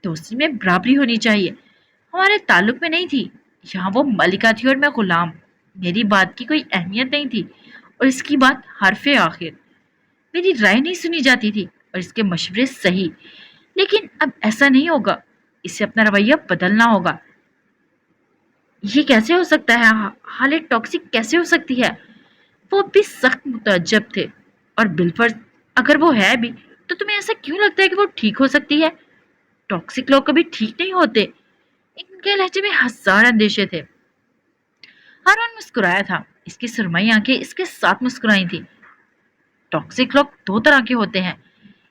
दोस्ती में बराबरी होनी चाहिए, हमारे ताल्लुक में नहीं थी। यहाँ वो मलिका थी और मैं गुलाम। मेरी बात की कोई अहमियत नहीं थी और इसकी बात हरफे आखिर। मेरी राय नहीं सुनी जाती थी और इसके मशवरे सही। लेकिन अब ऐसा नहीं होगा, इसे अपना रवैया बदलना होगा। ये कैसे हो सकता है? हालत टॉक्सिक कैसे हो सकती है? वो भी सख्त मुतअज्जब थे। और बिलफर्ज अगर वो है भी, तो तुम्हें ऐसा क्यों लगता है कि वो ठीक हो सकती है? टॉक्सिक लोग कभी ठीक नहीं होते। इनके लहजे में हजार अंदेशे थे। हारून मुस्कुराया था, इसकी सुरमई आंखें इसके साथ मुस्कुराई थी। टॉक्सिक लोग दो तरह के होते हैं,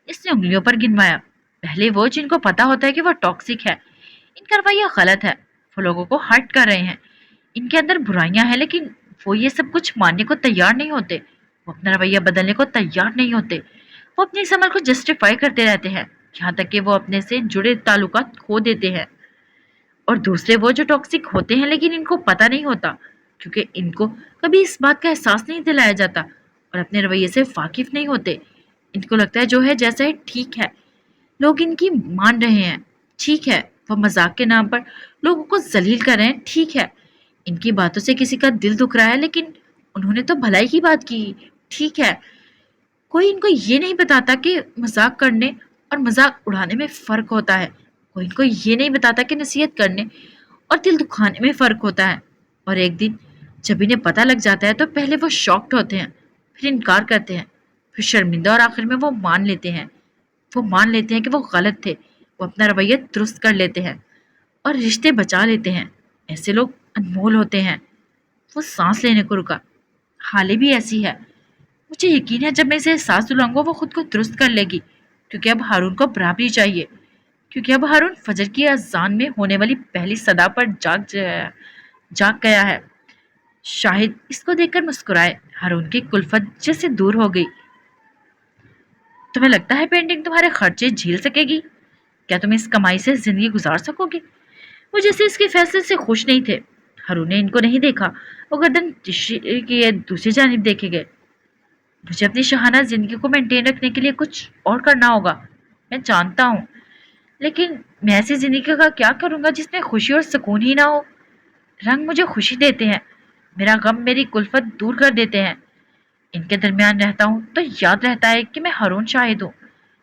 इसने उंगलियों पर गिनवाया। पहले वो जिनको पता होता है कि वो टॉक्सिक है, इनका रवैया गलत है, वो लोगों को हर्ट कर रहे हैं, इनके अंदर बुराइयां हैं, लेकिन वो ये सब कुछ मानने को तैयार नहीं होते। वो अपना रवैया बदलने को तैयार नहीं होते। वो अपनी समझ को जस्टिफाई करते रहते हैं, यहाँ तक कि वो अपने से जुड़े ताल्लुकात खो देते हैं। और दूसरे वो जो टॉक्सिक होते हैं लेकिन इनको पता नहीं होता, क्योंकि इनको कभी इस बात का एहसास नहीं दिलाया जाता और अपने रवैये से वाकिफ नहीं होते। इनको लगता है जो है जैसा है ठीक है, लोग इनकी मान रहे हैं, ठीक है। वो मजाक के नाम पर लोगों को जलील कर रहे हैं, ठीक है। इनकी बातों से किसी का दिल दुख रहा है, लेकिन उन्होंने तो भलाई की बात की, ठीक है। कोई इनको ये नहीं बताता कि मजाक करने और मजाक उड़ाने में फ़र्क होता है। कोई इनको ये नहीं बताता कि नसीहत करने और दिल दुखाने में फ़र्क होता है। और एक दिन जब इन्हें पता लग जाता है तो पहले वो शॉक्ड होते हैं, फिर इनकार करते हैं, फिर शर्मिंदा, और आखिर में वो मान लेते हैं। वो मान लेते हैं कि वो गलत थे। वो अपना रवैया दुरुस्त कर लेते हैं और रिश्ते बचा लेते हैं। ऐसे लोग अनमोल होते हैं। वो सांस लेने को रुका। हाले भी ऐसी है। मुझे यकीन है जब मैं इसे एहसास दिलाऊंगा वो खुद को दुरुस्त कर लेगी, क्योंकि अब हारून को बराबरी चाहिए, क्योंकि अब हारून फजर की अजान में होने वाली पहली सदा पर जाग गया है। शाहिद इसको देखकर मुस्कुराए। हारून की कुल्फत जैसे दूर हो गई। तुम्हें लगता है पेंटिंग तुम्हारे खर्चे झेल सकेगी? क्या तुम इस कमाई से जिंदगी गुजार सकोगे? वो जैसे इसके फैसले से खुश नहीं थे। हारून ने इनको नहीं देखा, वो गर्दन की दूसरी जानिब देखे गए। मुझे अपनी शहाना जिंदगी को मेंटेन रखने के लिए कुछ और करना होगा, मैं जानता हूँ, लेकिन मैं ऐसी जिंदगी का क्या करूंगा जिसमें खुशी और सुकून ही ना हो। रंग मुझे खुशी देते हैं, मेरा गम मेरी कुल्फत दूर कर देते हैं। इनके दरमियान रहता हूँ तो याद रहता है कि मैं हारून शाहिद हूँ।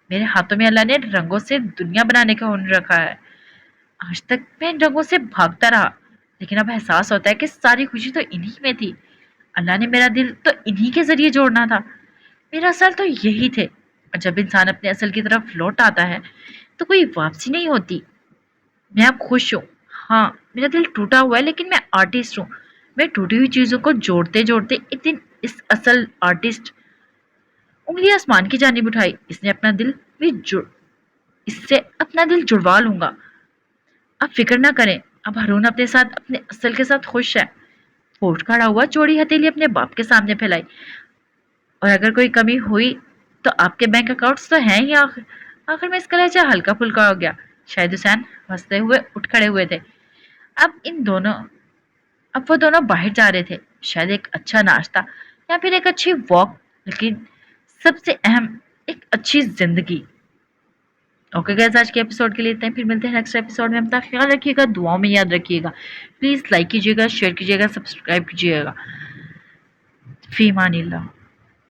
मेरे हाथों में अल्लाह ने रंगों से दुनिया बनाने का हुनर रखा है। आज तक मैं इन रंगों से भागता रहा, लेकिन अब एहसास होता है कि सारी खुशी तो इन्हीं में थी। अल्लाह ने मेरा दिल तो इन्हीं के जरिए जोड़ना था। मेरा असल तो यही थे, और जब इंसान अपने असल की तरफ लौट आता है तो कोई वापसी नहीं होती। मैं अब खुश हूँ। हाँ, मेरा दिल टूटा हुआ है, लेकिन मैं आर्टिस्ट हूँ। मैं टूटी हुई चीजों को जोड़ते जोड़ते एक दिन इस असल आर्टिस्ट उंगली आसमान की जानिब उठाई। इससे अपना दिल जुड़वा लूंगा। अब फिक्र ना करें, अब हारून अपने साथ अपने असल के साथ खुश है। होठ खड़ा हुआ चौड़ी हथेली अपने बाप के सामने फैलाई। और अगर कोई कमी हुई तो आपके बैंक अकाउंट्स तो हैं ही। आखिर आखिर में इसका लहजा हल्का फुल्का हो गया। शाहिद हुसैन हंसते हुए उठ खड़े हुए थे। अब इन दोनों अब वो दोनों बाहर जा रहे थे, शायद एक अच्छा नाश्ता या फिर एक अच्छी वॉक, लेकिन सबसे अहम एक अच्छी जिंदगी। ओके गाइस, आज के एपिसोड के लिए इतना ही। फिर मिलते हैं नेक्स्ट एपिसोड में। अपना ख्याल रखिएगा, दुआओं में याद रखिएगा। प्लीज़ लाइक कीजिएगा, शेयर कीजिएगा, सब्सक्राइब कीजिएगा। फी मानिल्लाह।